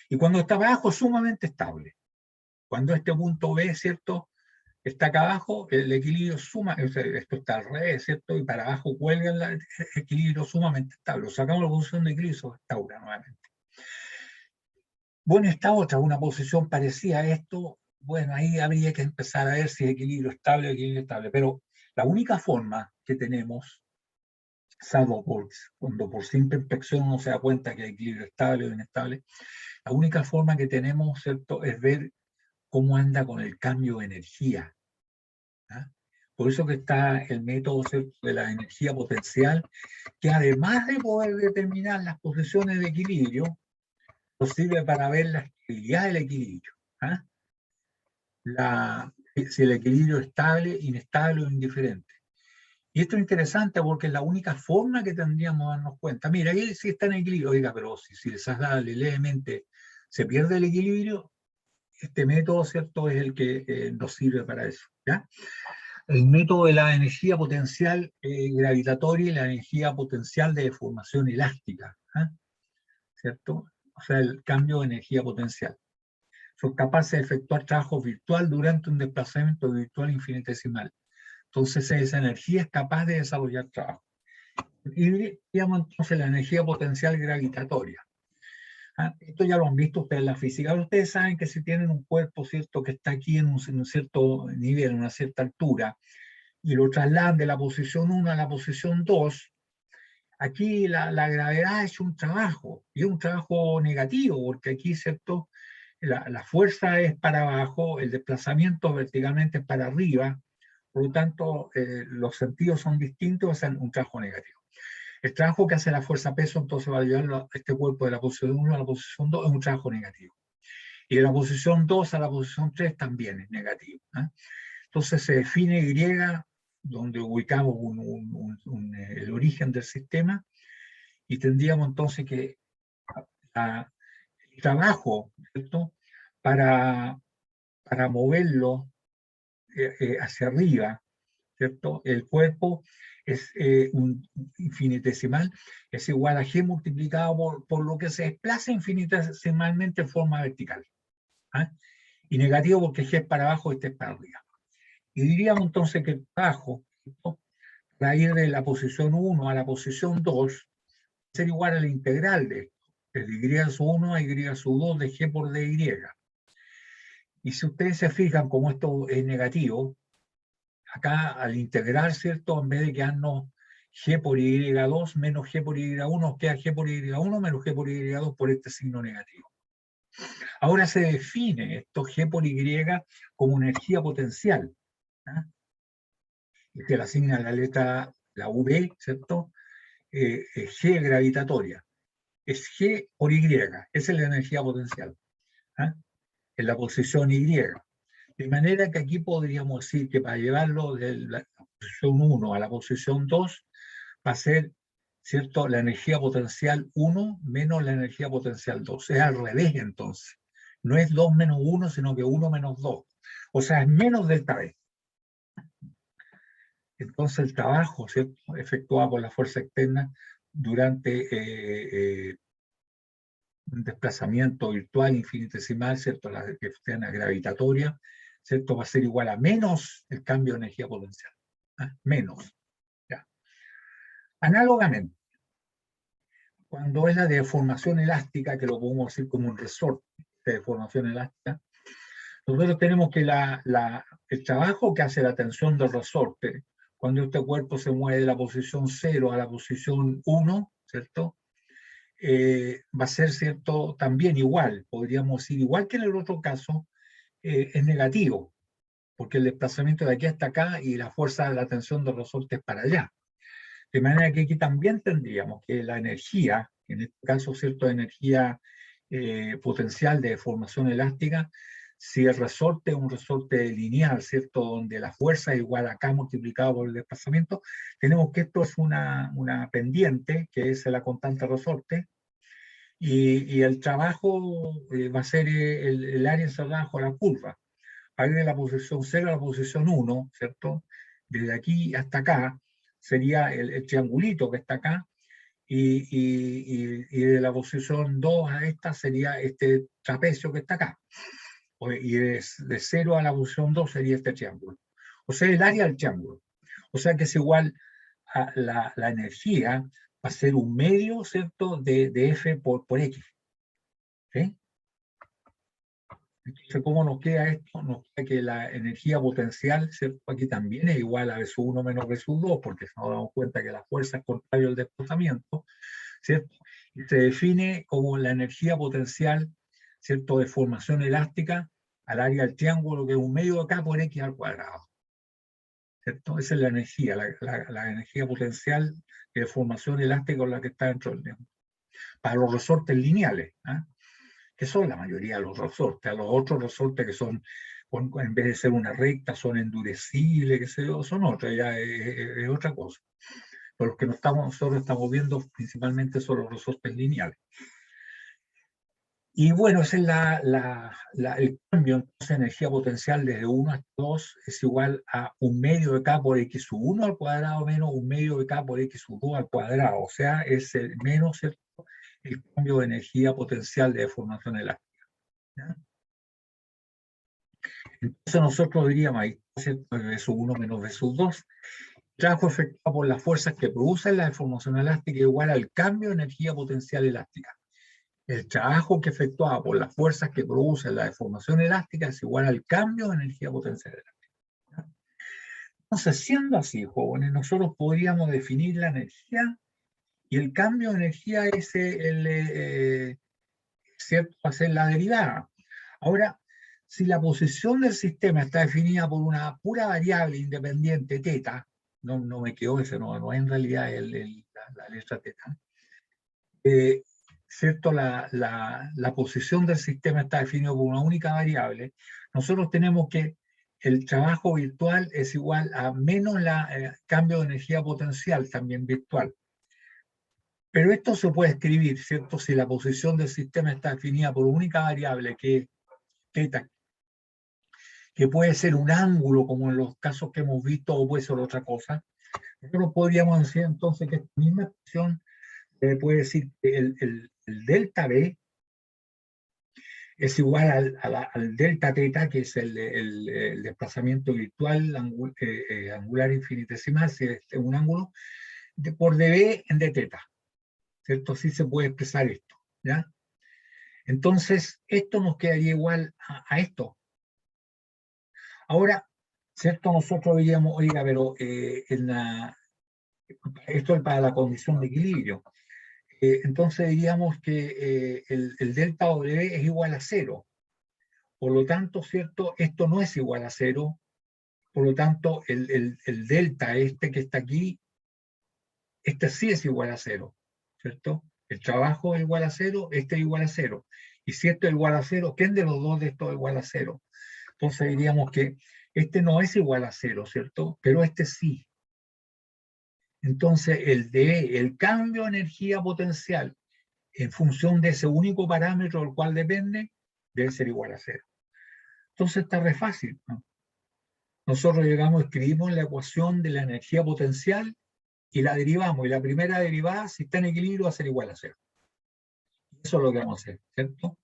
[SPEAKER 1] Y cuando está abajo, es sumamente estable. Cuando este punto B, ¿cierto?, está acá abajo, el equilibrio suma, o sea, esto está al revés, ¿cierto? Y para abajo cuelga el equilibrio sumamente estable. Lo sacamos la posición de equilibrio, se restaura nuevamente. Bueno, esta otra, una posición parecida a esto, bueno, ahí habría que empezar a ver si es equilibrio estable o equilibrio estable. Pero la única forma que tenemos, salvo cuando por simple inspección uno se da cuenta que hay equilibrio estable o inestable, la única forma que tenemos, ¿cierto?, es ver cómo anda con el cambio de energía, ¿ah? Por eso que está el método, ¿cierto?, de la energía potencial, que además de poder determinar las posiciones de equilibrio, nos sirve para ver la estabilidad del equilibrio. ¿Ah? Si el equilibrio es estable, inestable o indiferente. Y esto es interesante porque es la única forma que tendríamos de darnos cuenta. Mira, ahí sí está en equilibrio, oiga, pero si les sale levemente, se pierde el equilibrio, este método, ¿cierto?, es el que nos sirve para eso. ¿Ya? El método de la energía potencial gravitatoria y la energía potencial de deformación elástica. ¿Ah? ¿Cierto? O sea, el cambio de energía potencial. Son capaces de efectuar trabajo virtual durante un desplazamiento virtual infinitesimal. Entonces esa energía es capaz de desarrollar trabajo. Y digamos entonces la energía potencial gravitatoria. ¿Ah? Esto ya lo han visto ustedes en la física. Ustedes saben que si tienen un cuerpo, ¿cierto?, que está aquí en un cierto nivel, en una cierta altura, y lo trasladan de la posición 1 a la posición 2, aquí la gravedad es un trabajo, y es un trabajo negativo, porque aquí, ¿cierto?, la fuerza es para abajo, el desplazamiento verticalmente es para arriba, por lo tanto, los sentidos son distintos, es un trabajo negativo. El trabajo que hace la fuerza peso, entonces va a llevar este cuerpo de la posición 1 a la posición 2, es un trabajo negativo. Y de la posición 2 a la posición 3 también es negativo. ¿Eh? Entonces se define Y, donde ubicamos el origen del sistema, y tendríamos entonces que el trabajo, ¿cierto?, para moverlo hacia arriba, ¿cierto? El cuerpo es un infinitesimal, es igual a G multiplicado por lo que se desplaza infinitesimalmente en forma vertical. ¿Ah? Y negativo porque G es para abajo y este es para arriba. Y diríamos entonces que el trabajo, ¿cierto?, para ir de la posición 1 a la posición 2, va a ser igual a la integral de esto, desde Y sub 1 a Y sub 2 de G por dy. Y si ustedes se fijan, como esto es negativo, acá al integrar, ¿cierto?, en vez de quedarnos G por Y2 menos G por Y1, queda G por Y1 menos G por Y2 por este signo negativo. Ahora se define esto G por Y como energía potencial. ¿Ah? Y se le asigna la letra, la V, ¿cierto? G gravitatoria. Es G por Y, esa es la energía potencial. ¿Ah? En la posición Y. De manera que aquí podríamos decir que para llevarlo de la posición 1 a la posición 2 va a ser, ¿cierto?, la energía potencial 1 menos la energía potencial 2. Es al revés entonces. No es 2 menos 1, sino que 1 menos 2. O sea, es menos delta V. Entonces el trabajo, ¿cierto?, efectuado por la fuerza externa durante un desplazamiento virtual infinitesimal, ¿cierto?, la externa gravitatoria, ¿cierto?, va a ser igual a menos el cambio de energía potencial. ¿Ah? Menos. ¿Ya? Análogamente, cuando es la deformación elástica, que lo podemos decir como un resorte de deformación elástica, nosotros tenemos que el trabajo que hace la tensión del resorte, cuando este cuerpo se mueve de la posición 0 a la posición 1, ¿cierto?, va a ser, ¿cierto?, también igual, podríamos decir, igual que en el otro caso, es negativo, porque el desplazamiento de aquí hasta acá y la fuerza de la tensión del resorte es para allá. De manera que aquí también tendríamos que la energía, en este caso, ¿cierto?, energía potencial de deformación elástica, si el resorte es un resorte lineal, ¿cierto?, donde la fuerza es igual a K multiplicado por el desplazamiento, tenemos que esto es una pendiente, que es la constante resorte, y el trabajo va a ser el área encerrada bajo la curva. Va a ir de la posición 0 a la posición 1, ¿cierto? Desde aquí hasta acá sería el triangulito que está acá, y de la posición 2 a esta sería este trapecio que está acá. Y de 0 a la posición 2 sería este triángulo. O sea, el área del triángulo. O sea que es igual a la energía, va a ser un medio, ¿cierto?, de F por X. ¿Sí? Entonces, ¿cómo nos queda esto? Nos queda que la energía potencial, ¿cierto?, aquí también es igual a V1 menos V2, porque nos damos cuenta que la fuerza es contraria al desplazamiento, ¿cierto? Y se define como la energía potencial, ¿cierto?, de formación elástica al área del triángulo, que es un medio de K por X al cuadrado. ¿cierto? Esa es la energía, la energía potencial de formación elástica con la que está dentro del neutrón. Para los resortes lineales, ¿ah? Que son la mayoría de los resortes. A los otros resortes que son, en vez de ser una recta, son endurecibles, qué sé yo, son otras, ya es otra cosa. Pero los que nosotros estamos viendo principalmente son los resortes lineales. Y bueno, ese es el cambio, entonces, energía potencial desde 1 hasta 2 es igual a 1/2 de K por X sub 1 al cuadrado menos 1/2 de K por X sub 2 al cuadrado. O sea, es el menos, ¿cierto?, el cambio de energía potencial de deformación elástica, ¿ya? Entonces nosotros diríamos ahí, ¿cierto?, V sub 1 menos V sub 2. El trabajo efectuado por las fuerzas que producen la deformación elástica es igual al cambio de energía potencial elástica. El trabajo que efectuaba por las fuerzas que producen la deformación elástica es igual al cambio de energía potencial elástica. Entonces, siendo así, jóvenes, nosotros podríamos definir la energía y el cambio de energía es ¿cierto?, hacer la derivada. Ahora, si la posición del sistema está definida por una pura variable independiente θ, no me quedó ese, no es en realidad la letra θ, ¿cierto? La posición del sistema está definida por una única variable, nosotros tenemos que el trabajo virtual es igual a menos el cambio de energía potencial también virtual. Pero esto se puede escribir, ¿cierto? Si la posición del sistema está definida por una única variable que es θ, que puede ser un ángulo como en los casos que hemos visto, o puede ser otra cosa, nosotros podríamos decir entonces que esta misma expresión puede decir que el delta B es igual al delta θ, que es el desplazamiento virtual angular infinitesimal, si es un ángulo, por dB en dθ, ¿cierto? Así se puede expresar esto, ¿ya? Entonces, esto nos quedaría igual a esto. Ahora, ¿cierto? Nosotros diríamos, oiga, pero esto es para la condición de equilibrio. Entonces diríamos que el delta W es igual a 0. Por lo tanto, ¿cierto?, esto no es igual a 0. Por lo tanto, el delta que está aquí, este sí es igual a 0, ¿cierto? El trabajo es igual a 0, este es igual a 0. Y si esto es igual a 0, ¿quién de los dos de estos es igual a 0? Entonces diríamos que este no es igual a 0, ¿cierto? Pero este sí. Entonces, el cambio de energía potencial en función de ese único parámetro del cual depende, debe ser igual a 0. Entonces está re fácil, ¿no? Nosotros escribimos la ecuación de la energía potencial y la derivamos, y la primera derivada, si está en equilibrio, va a ser igual a 0. Eso es lo que vamos a hacer, ¿cierto?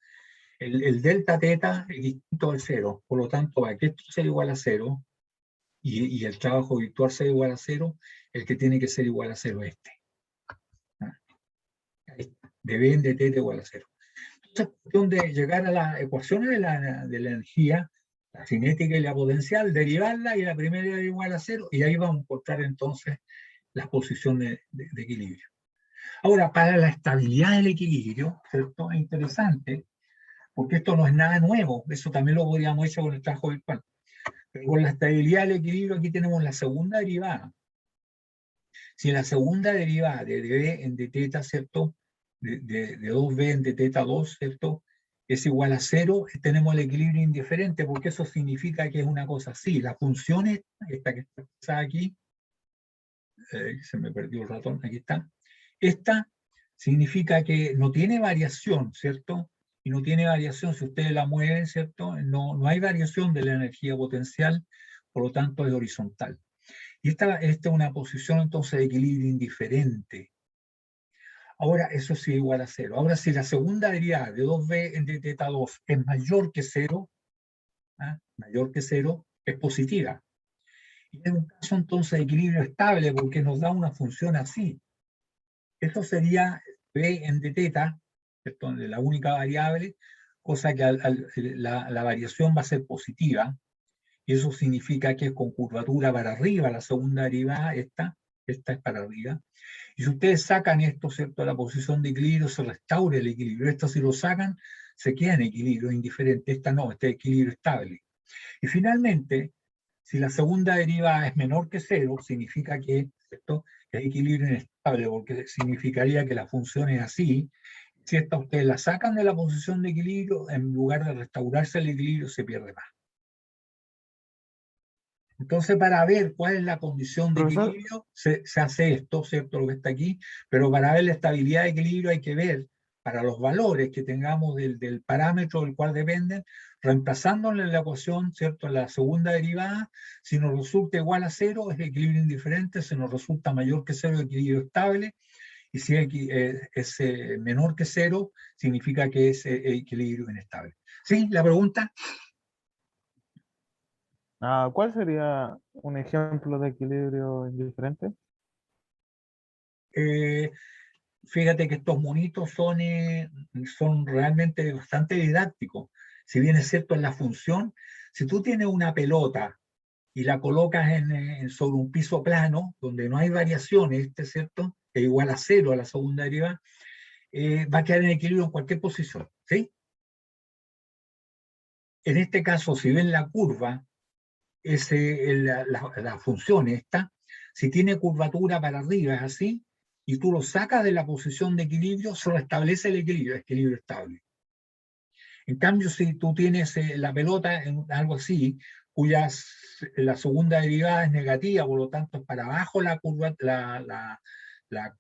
[SPEAKER 1] El delta θ es distinto al 0, por lo tanto, para que esto sea igual a 0, y el trabajo virtual sea igual a 0, el que tiene que ser igual a 0 es este. DB en dθ igual a 0. Entonces, cuestión de llegar a las ecuaciones de la energía, la cinética y la potencial, derivarla, y la primera es igual a 0, y ahí vamos a encontrar entonces las posiciones de equilibrio. Ahora, para la estabilidad del equilibrio, ¿cierto?, es interesante, porque esto no es nada nuevo, eso también lo podríamos hacer con el trabajo virtual. Pero con la estabilidad del equilibrio aquí tenemos la segunda derivada. Si la segunda derivada de dB en dθ, ¿cierto?, de 2b en dθ2, ¿cierto?, es igual a 0, tenemos el equilibrio indiferente, porque eso significa que es una cosa así. La función esta que está aquí, se me perdió el ratón, aquí está. Esta significa que no tiene variación, ¿cierto? Y no tiene variación si ustedes la mueven, ¿cierto? No hay variación de la energía potencial, por lo tanto es horizontal. Y esta es una posición entonces de equilibrio indiferente. Ahora, eso sí es igual a 0. Ahora, si la segunda derivada de 2b en dθ2 es mayor que 0, mayor que 0, es positiva. Y es un caso entonces de equilibrio estable, porque nos da una función así. Eso sería b en dθ, ¿cierto?, la única variable, cosa que la variación va a ser positiva, y eso significa que es con curvatura para arriba. La segunda derivada, esta es para arriba. Y si ustedes sacan esto, ¿cierto?, de la posición de equilibrio, se restaura el equilibrio. Esto, si lo sacan, se queda en equilibrio indiferente. Esta no, este es equilibrio estable. Y finalmente, Si la segunda derivada es menor que 0, significa que, ¿cierto?, que hay equilibrio inestable, porque significaría que la función es así. Si esta ustedes la sacan de la posición de equilibrio, en lugar de restaurarse el equilibrio, se pierde más. Entonces, para ver cuál es la condición de
[SPEAKER 2] Profesor.
[SPEAKER 1] equilibrio, se hace esto, ¿cierto?, lo que está aquí, pero para ver la estabilidad de equilibrio hay que ver, para los valores que tengamos del parámetro del cual dependen, reemplazándole en la ecuación, ¿cierto?, la segunda derivada, si nos resulta igual a 0, es equilibrio indiferente; si nos resulta mayor que 0, equilibrio estable; y si es menor que 0, significa que es equilibrio inestable. ¿Sí? ¿La pregunta?
[SPEAKER 2] ¿Cuál sería un ejemplo de equilibrio indiferente?
[SPEAKER 1] Fíjate que estos monitos son realmente bastante didácticos. Si bien es cierto en la función, si tú tienes una pelota y la colocas sobre un piso plano, donde no hay variaciones, ¿cierto?, que es igual a 0 a la segunda derivada, va a quedar en equilibrio en cualquier posición, ¿sí? En este caso, si ven la curva, la función esta, si tiene curvatura para arriba, es así, y tú lo sacas de la posición de equilibrio, se restablece el equilibrio estable. En cambio, si tú tienes la pelota en algo así, la segunda derivada es negativa, por lo tanto es para abajo la curva, la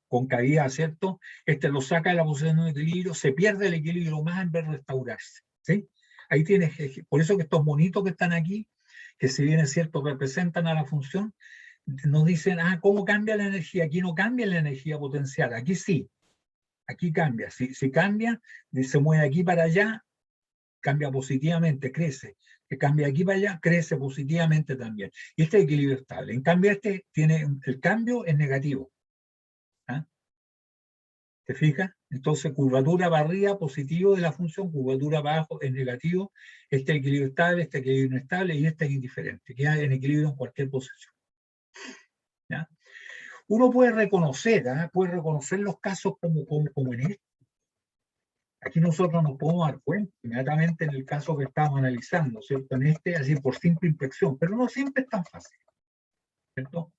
[SPEAKER 1] concavidad, ¿cierto? Lo saca de la posición de equilibrio, se pierde el equilibrio más en vez de restaurarse, ¿sí? Ahí tienes, por eso que estos monitos que están aquí, que si bien es cierto representan a la función, nos dicen, ¿cómo cambia la energía? Aquí no cambia la energía potencial, aquí sí, aquí cambia. Si cambia, se mueve aquí para allá, cambia positivamente, crece. Que cambia aquí para allá, crece positivamente también. Y este es equilibrio estable. En cambio, el cambio es negativo. ¿Te fijas? Entonces, curvatura para arriba, positivo de la función; curvatura para abajo es negativo. Este equilibrio estable, este equilibrio inestable, y este es indiferente. Queda en equilibrio en cualquier posición. ¿Ya? Uno puede reconocer los casos como en este. Aquí nosotros nos podemos dar cuenta inmediatamente en el caso que estamos analizando, ¿cierto? En este, así por simple inspección, pero no siempre es tan fácil, ¿cierto?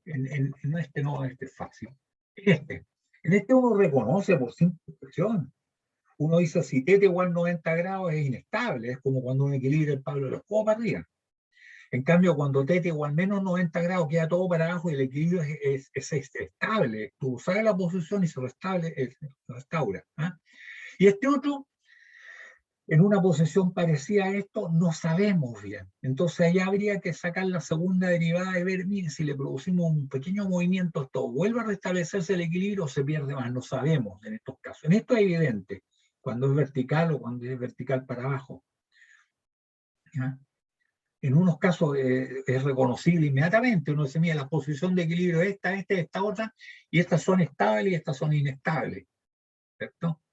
[SPEAKER 1] En este no es fácil. En este uno reconoce por simple inspección. Uno dice, si θ igual 90 grados es inestable, es como cuando uno equilibra el palo de los codos para arriba. En cambio, cuando θ igual menos 90 grados, queda todo para abajo y el equilibrio es estable. Tú sabes la posición y se restaura. Y este otro, en una posición parecida a esto, no sabemos bien. Entonces ahí habría que sacar la segunda derivada y ver, mire, si le producimos un pequeño movimiento, esto vuelve a restablecerse el equilibrio o se pierde más. No sabemos en estos casos. En esto es evidente, cuando es vertical o cuando es vertical para abajo. ¿Ya? En unos casos es reconocible inmediatamente. Uno dice, mira, la posición de equilibrio es esta otra, y estas son estables y estas son inestables, ¿cierto?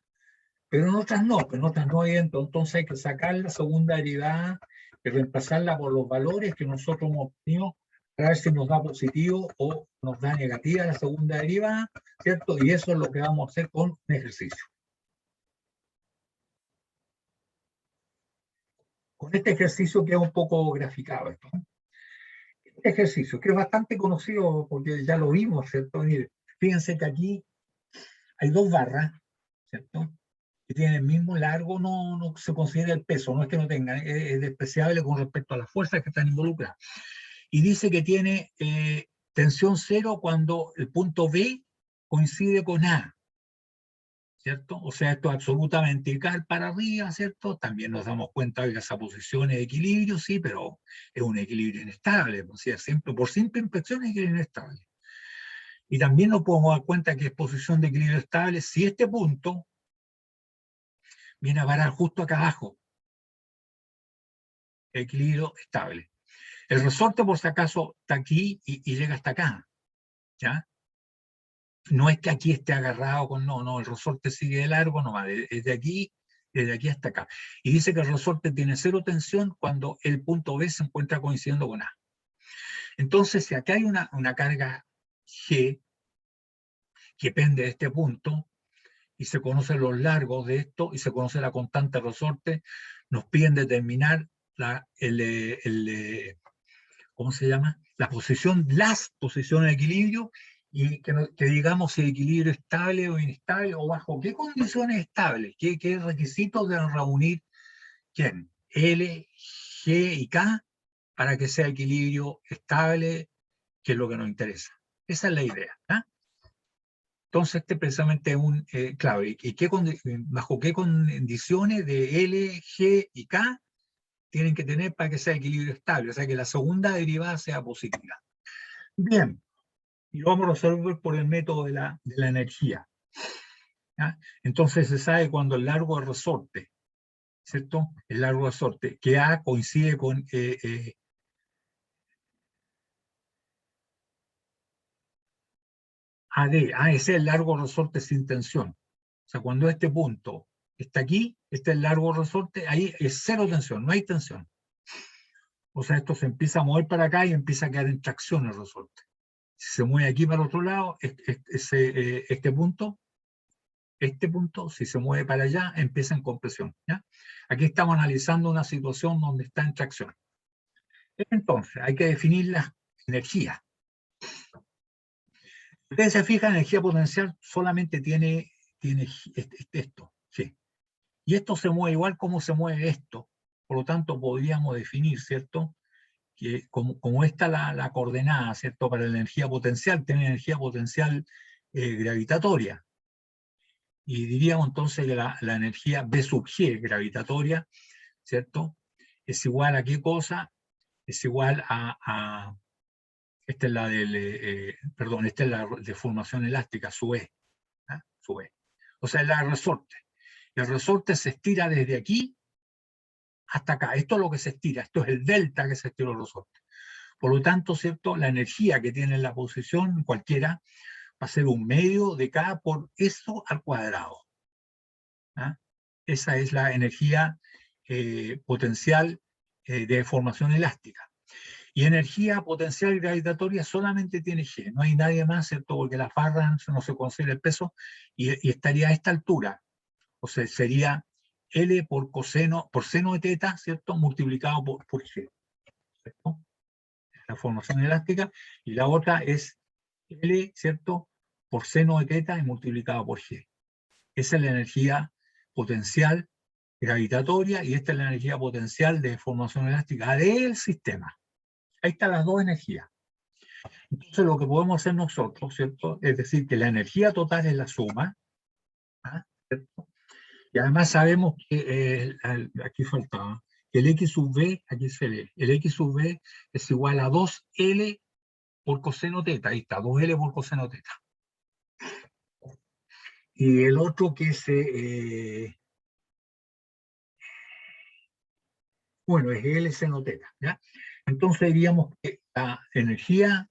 [SPEAKER 1] Pero en otras no, hay. Entonces hay que sacar la segunda derivada y reemplazarla por los valores que nosotros hemos obtenido para ver si nos da positivo o nos da negativa la segunda derivada, ¿cierto? Y eso es lo que vamos a hacer con un ejercicio. Con este ejercicio queda un poco graficado esto. Este ejercicio, que es bastante conocido porque ya lo vimos, ¿cierto? Mire, fíjense que aquí hay dos barras, ¿cierto?, que tienen el mismo largo. No se considera el peso, no es que no tengan, es despreciable con respecto a las fuerzas que están involucradas. Y dice que tiene tensión cero cuando el punto B coincide con A, ¿cierto? O sea, esto es absolutamente vertical para arriba, ¿cierto? También nos damos cuenta de que esa posición es de equilibrio, sí, pero es un equilibrio inestable, o sea, por simple inspección es equilibrio inestable. Y también nos podemos dar cuenta que es posición de equilibrio estable si este punto viene a parar justo acá abajo, equilibrio estable. El resorte, por si acaso, está aquí y llega hasta acá, ¿ya? No es que aquí esté agarrado con, no, el resorte sigue de largo nomás, desde aquí hasta acá. Y dice que el resorte tiene cero tensión cuando el punto B se encuentra coincidiendo con A. Entonces, si acá hay una carga G que pende de este punto, y se conocen los largos de esto, y se conoce la constante resorte, nos piden determinar ¿cómo se llama? Las posiciones de equilibrio, y que digamos si el equilibrio es estable o inestable, o bajo qué condiciones estables, qué requisitos deben reunir ¿quién? L, G y K para que sea equilibrio estable, que es lo que nos interesa. Esa es la idea. ¿Ah? Entonces, este precisamente es un, claro, bajo qué condiciones de L, G y K tienen que tener para que sea equilibrio estable, o sea, que la segunda derivada sea positiva. Bien, y lo vamos a resolver por el método de la energía. ¿Ya? Entonces se sabe cuando el largo de resorte, ¿cierto? El largo de resorte, que A coincide con AD, ese es el largo resorte sin tensión. O sea, cuando este punto está aquí, este es el largo resorte, ahí es cero tensión, no hay tensión. O sea, esto se empieza a mover para acá y empieza a quedar en tracción el resorte. Si se mueve aquí para el otro lado, este punto, si se mueve para allá, empieza en compresión. ¿Ya? Aquí estamos analizando una situación donde está en tracción. Entonces, hay que definir la energía. Ustedes se fijan, la energía potencial solamente tiene esto, sí. Y esto se mueve igual como se mueve esto. Por lo tanto, podríamos definir, ¿cierto? Que como está la coordenada, ¿cierto? Para la energía potencial, tiene energía potencial gravitatoria. Y diríamos entonces que la energía B sub G gravitatoria, ¿cierto? Es igual a qué cosa? Es igual a esta es la perdón, esta es la deformación elástica, sub E. ¿Ah? Sub E. O sea, es la resorte. El resorte se estira desde aquí hasta acá. Esto es lo que se estira. Esto es el delta que se estira el resorte. Por lo tanto, ¿cierto? La energía que tiene en la posición cualquiera va a ser un medio de K por eso al cuadrado. ¿Ah? Esa es la energía potencial de deformación elástica. Y energía potencial gravitatoria solamente tiene G, no hay nadie más, ¿cierto? Porque la farra no se considera el peso y estaría a esta altura. O sea, sería L por seno de teta, ¿cierto? Multiplicado por G, ¿cierto? La formación elástica. Y la otra es L, ¿cierto? Por seno de teta y multiplicado por G. Esa es la energía potencial gravitatoria y esta es la energía potencial de formación elástica del sistema. Ahí están las dos energías. Entonces lo que podemos hacer nosotros, ¿cierto? Es decir, que la energía total es la suma, ¿cierto? Y además sabemos que, aquí faltaba, que el X sub B, aquí se lee, el X sub B es igual a 2L por coseno teta, ahí está, 2L por coseno teta. Y el otro que es, bueno, es L seno teta, ¿ya? Entonces diríamos que la energía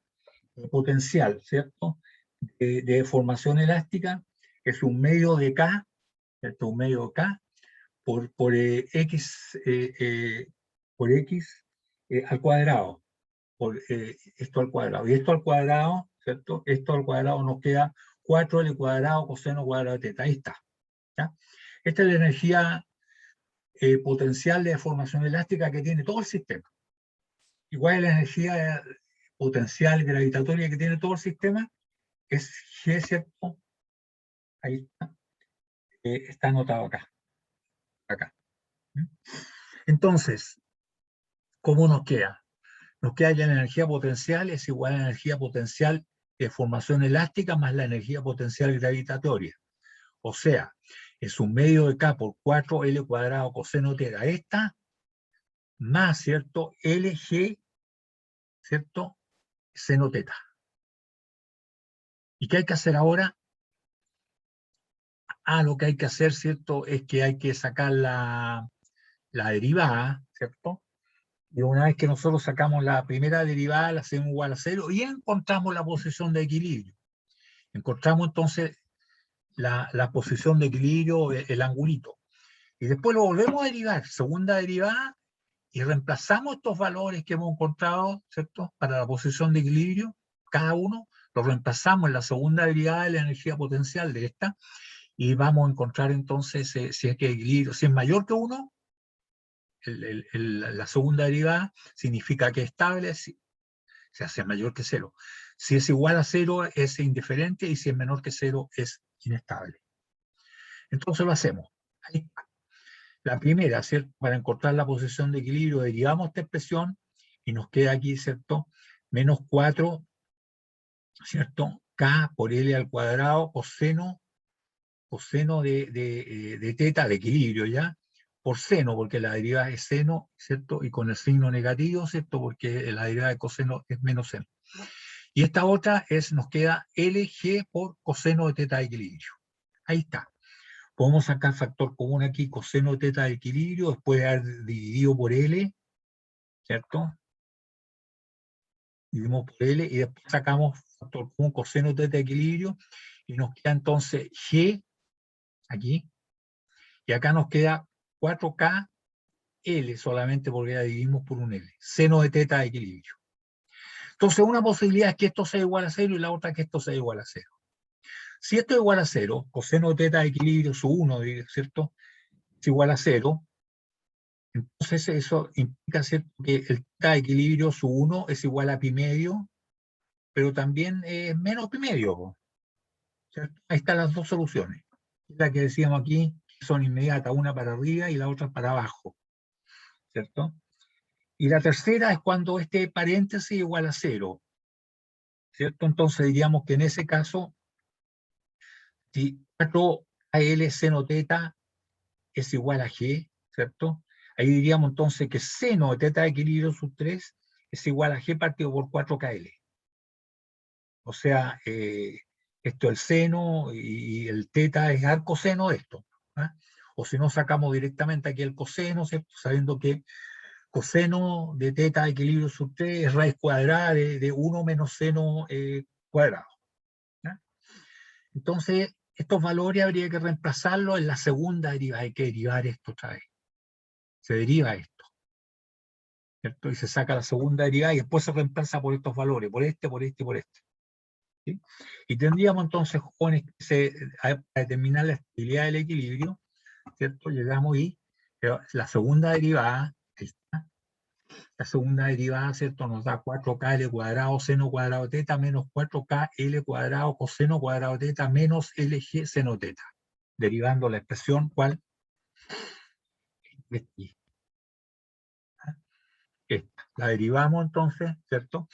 [SPEAKER 1] potencial, ¿cierto? De formación elástica es un medio de K, ¿cierto? Un medio de K por X al cuadrado, por esto al cuadrado. Y esto al cuadrado, ¿cierto? Esto al cuadrado nos queda 4L cuadrado coseno cuadrado de teta. Ahí está. ¿Ya? Esta es la energía potencial de deformación elástica que tiene todo el sistema. Igual es la energía potencial gravitatoria que tiene todo el sistema, es G, ¿cierto? Ahí está. Está anotado acá. Acá. Entonces, ¿cómo nos queda? Nos queda ya la energía potencial es igual a la energía potencial de formación elástica más la energía potencial gravitatoria. O sea, es un medio de K por 4L cuadrado coseno teta esta, más, ¿cierto? LG, ¿cierto? Seno teta. ¿Y qué hay que hacer ahora? Lo que hay que hacer, ¿cierto? Es que hay que sacar la derivada, ¿cierto? Y una vez que nosotros sacamos la primera derivada, la hacemos igual a 0 y encontramos la posición de equilibrio. Encontramos entonces la posición de equilibrio, el angulito. Y después lo volvemos a derivar, segunda derivada, y reemplazamos estos valores que hemos encontrado, ¿cierto? Para la posición de equilibrio, cada uno, lo reemplazamos en la segunda derivada de la energía potencial de esta, y vamos a encontrar entonces si es que equilibrio, si es mayor que 1, la segunda derivada significa que es estable, O sea, si es mayor que 0. Si es igual a 0 es indiferente y si es menor que 0 es inestable. Entonces lo hacemos. Ahí está. La primera, ¿cierto? Para encontrar la posición de equilibrio, derivamos esta expresión y nos queda aquí, ¿cierto? Menos 4, ¿cierto? K por L al cuadrado coseno de teta, de equilibrio, ¿ya? Por seno, porque la derivada es seno, ¿cierto? Y con el signo negativo, ¿cierto? Porque la derivada de coseno es menos seno. Y esta otra nos queda LG por coseno de teta de equilibrio. Ahí está. Podemos sacar factor común aquí, coseno de teta de equilibrio, después de haber dividido por L, ¿cierto? Dividimos por L y después sacamos factor común, coseno de teta de equilibrio, y nos queda entonces G, aquí, y acá nos queda 4K L solamente porque la dividimos por un L, seno de teta de equilibrio. Entonces una posibilidad es que esto sea igual a 0 y la otra que esto sea igual a 0. Si esto es igual a 0, coseno de teta de equilibrio su 1, ¿cierto? Es igual a 0, entonces eso implica, ¿cierto?, que el teta de equilibrio su 1 es igual a pi medio, pero también es menos pi medio, ¿cierto? Ahí están las dos soluciones. La que decíamos aquí, que son inmediatas, una para arriba y la otra para abajo, ¿cierto? Y la tercera es cuando este paréntesis es igual a 0, ¿cierto? Entonces diríamos que en ese caso, si 4AL seno teta es igual a G, ¿cierto? Ahí diríamos entonces que seno de teta de equilibrio sub 3 es igual a G partido por 4KL. O sea, esto el seno y el teta es arcoseno de esto. ¿Ah? O si no, sacamos directamente aquí el coseno, ¿cierto? Sabiendo que coseno de teta de equilibrio sub 3 es raíz cuadrada de 1 menos seno cuadrado. ¿Ya? Entonces, estos valores habría que reemplazarlos en la segunda derivada. Hay que derivar esto otra vez. Se deriva esto, ¿cierto? Y se saca la segunda derivada y después se reemplaza por estos valores, por este, por este y por este. ¿Sí? Y tendríamos entonces, jóvenes, para determinar la estabilidad del equilibrio, ¿cierto? Llegamos y la segunda derivada, ahí está, la segunda derivada, ¿cierto? Nos da 4KL cuadrado seno cuadrado teta menos 4KL cuadrado coseno cuadrado teta menos LG seno teta. Derivando la expresión, ¿cuál? Esta. La derivamos entonces, ¿cierto?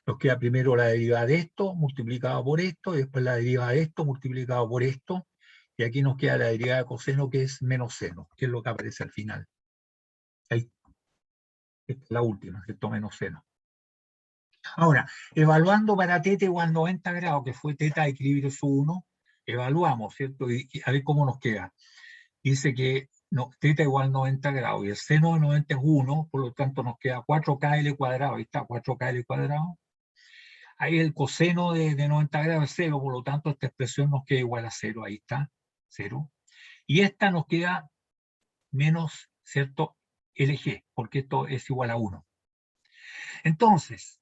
[SPEAKER 1] Nos queda primero la derivada de esto multiplicado por esto, y después la derivada de esto multiplicado por esto, y aquí nos queda la derivada de coseno que es menos seno, que es lo que aparece al final. Ahí. Esta es la última, ¿cierto? Menos seno. Ahora, evaluando para teta igual 90 grados, que fue teta de equilibrio sub 1, evaluamos, ¿cierto? Y a ver cómo nos queda. Dice que no, teta igual 90 grados, y el seno de 90 es 1, por lo tanto nos queda 4KL cuadrado, ahí está, 4KL cuadrado. Ahí el coseno de 90 grados es 0, por lo tanto esta expresión nos queda igual a 0, ahí está, 0. Y esta nos queda menos, ¿cierto?, LG, porque esto es igual a 1. Entonces,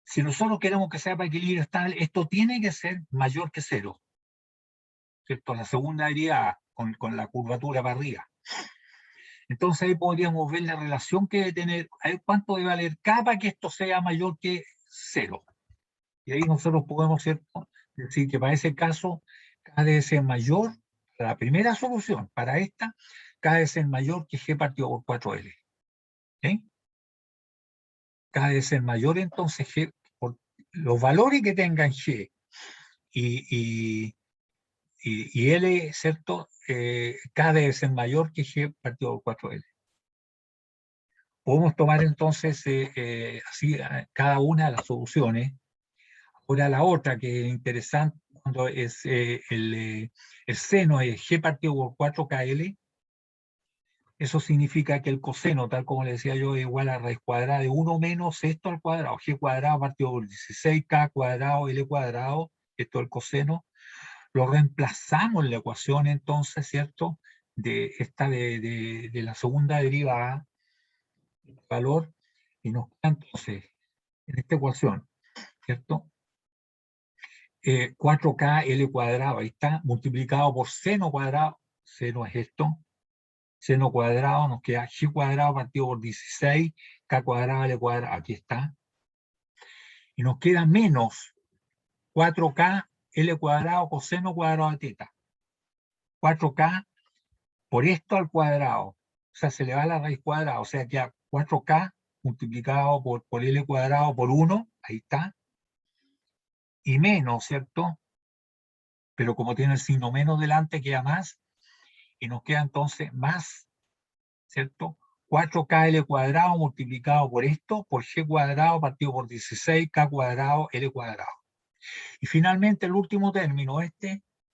[SPEAKER 1] si nosotros queremos que sea para equilibrio estable, esto tiene que ser mayor que 0, ¿cierto? La segunda derivada con la curvatura para arriba. Entonces ahí podríamos ver la relación que debe tener, a ver cuánto debe valer K para que esto sea mayor que 0. Y ahí nosotros podemos, ¿cierto?, decir que para ese caso K debe ser mayor, la primera solución, para esta, K debe ser mayor que G partido por 4L. ¿Sí? K debe ser mayor entonces G, por los valores que tengan G y L, ¿cierto? K debe ser mayor que G partido por 4L. Podemos tomar entonces así cada una de las soluciones. Ahora la otra que es interesante, cuando es el seno es G partido por 4KL, eso significa que el coseno, tal como le decía yo, es igual a raíz cuadrada de 1 menos esto al cuadrado, G cuadrado partido por 16K cuadrado L cuadrado, esto es el coseno. Lo reemplazamos en la ecuación entonces, ¿cierto?, de esta de la segunda derivada, el valor, y nos queda entonces en esta ecuación, ¿cierto?, 4K L cuadrado, ahí está, multiplicado por seno cuadrado, seno es esto, seno cuadrado, nos queda G cuadrado partido por 16, K cuadrado L cuadrado, aquí está, Y nos queda menos 4K L cuadrado coseno cuadrado de teta. 4K por esto al cuadrado. O sea, se le va la raíz cuadrada. O sea, queda 4K multiplicado por L cuadrado por 1. Ahí está. Y menos, ¿cierto? Pero como tiene el signo menos delante, queda más. Y nos queda entonces más, ¿cierto? 4KL cuadrado multiplicado por esto, por G cuadrado partido por 16, K cuadrado, L cuadrado. Y finalmente el último término,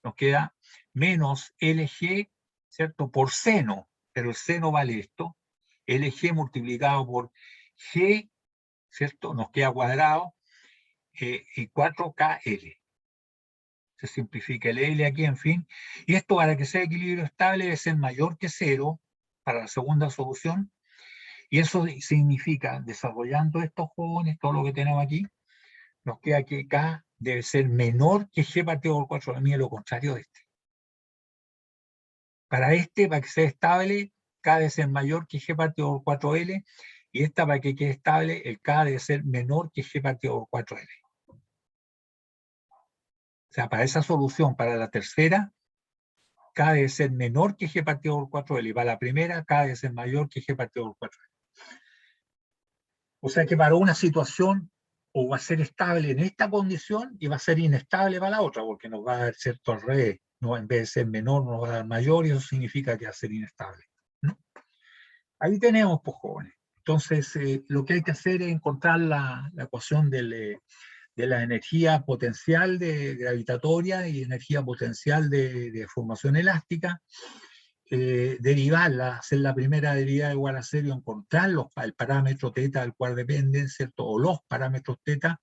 [SPEAKER 1] nos queda menos LG, ¿cierto? Por seno, pero el seno vale esto, LG multiplicado por G, ¿cierto? Nos queda cuadrado, y 4KL. Se simplifica el L aquí, en fin. Y esto, para que sea equilibrio estable, debe ser mayor que 0 para la segunda solución. Y eso significa, desarrollando estos jóvenes, todo lo que tenemos aquí, nos queda que K debe ser menor que G partido por 4. A mí es lo contrario de este. Para que sea estable, K debe ser mayor que G partido por 4L. Y esta, para que quede estable, el K debe ser menor que G partido por 4L. O sea, para esa solución, para la tercera, K debe ser menor que G partido por 4L. Y para la primera, K debe ser mayor que G partido por 4L. O sea que para una situación, o va a ser estable en esta condición y va a ser inestable para la otra, porque nos va a dar cierto al revés. No, en vez de ser menor, nos va a dar mayor, y eso significa que va a ser inestable, ¿no? Ahí tenemos, pues, jóvenes. Entonces, lo que hay que hacer es encontrar la ecuación de la energía potencial gravitatoria y energía potencial de formación elástica, derivarla, hacer la primera derivada igual a 0 y encontrar el parámetro teta del cual dependen, ¿cierto? O los parámetros teta,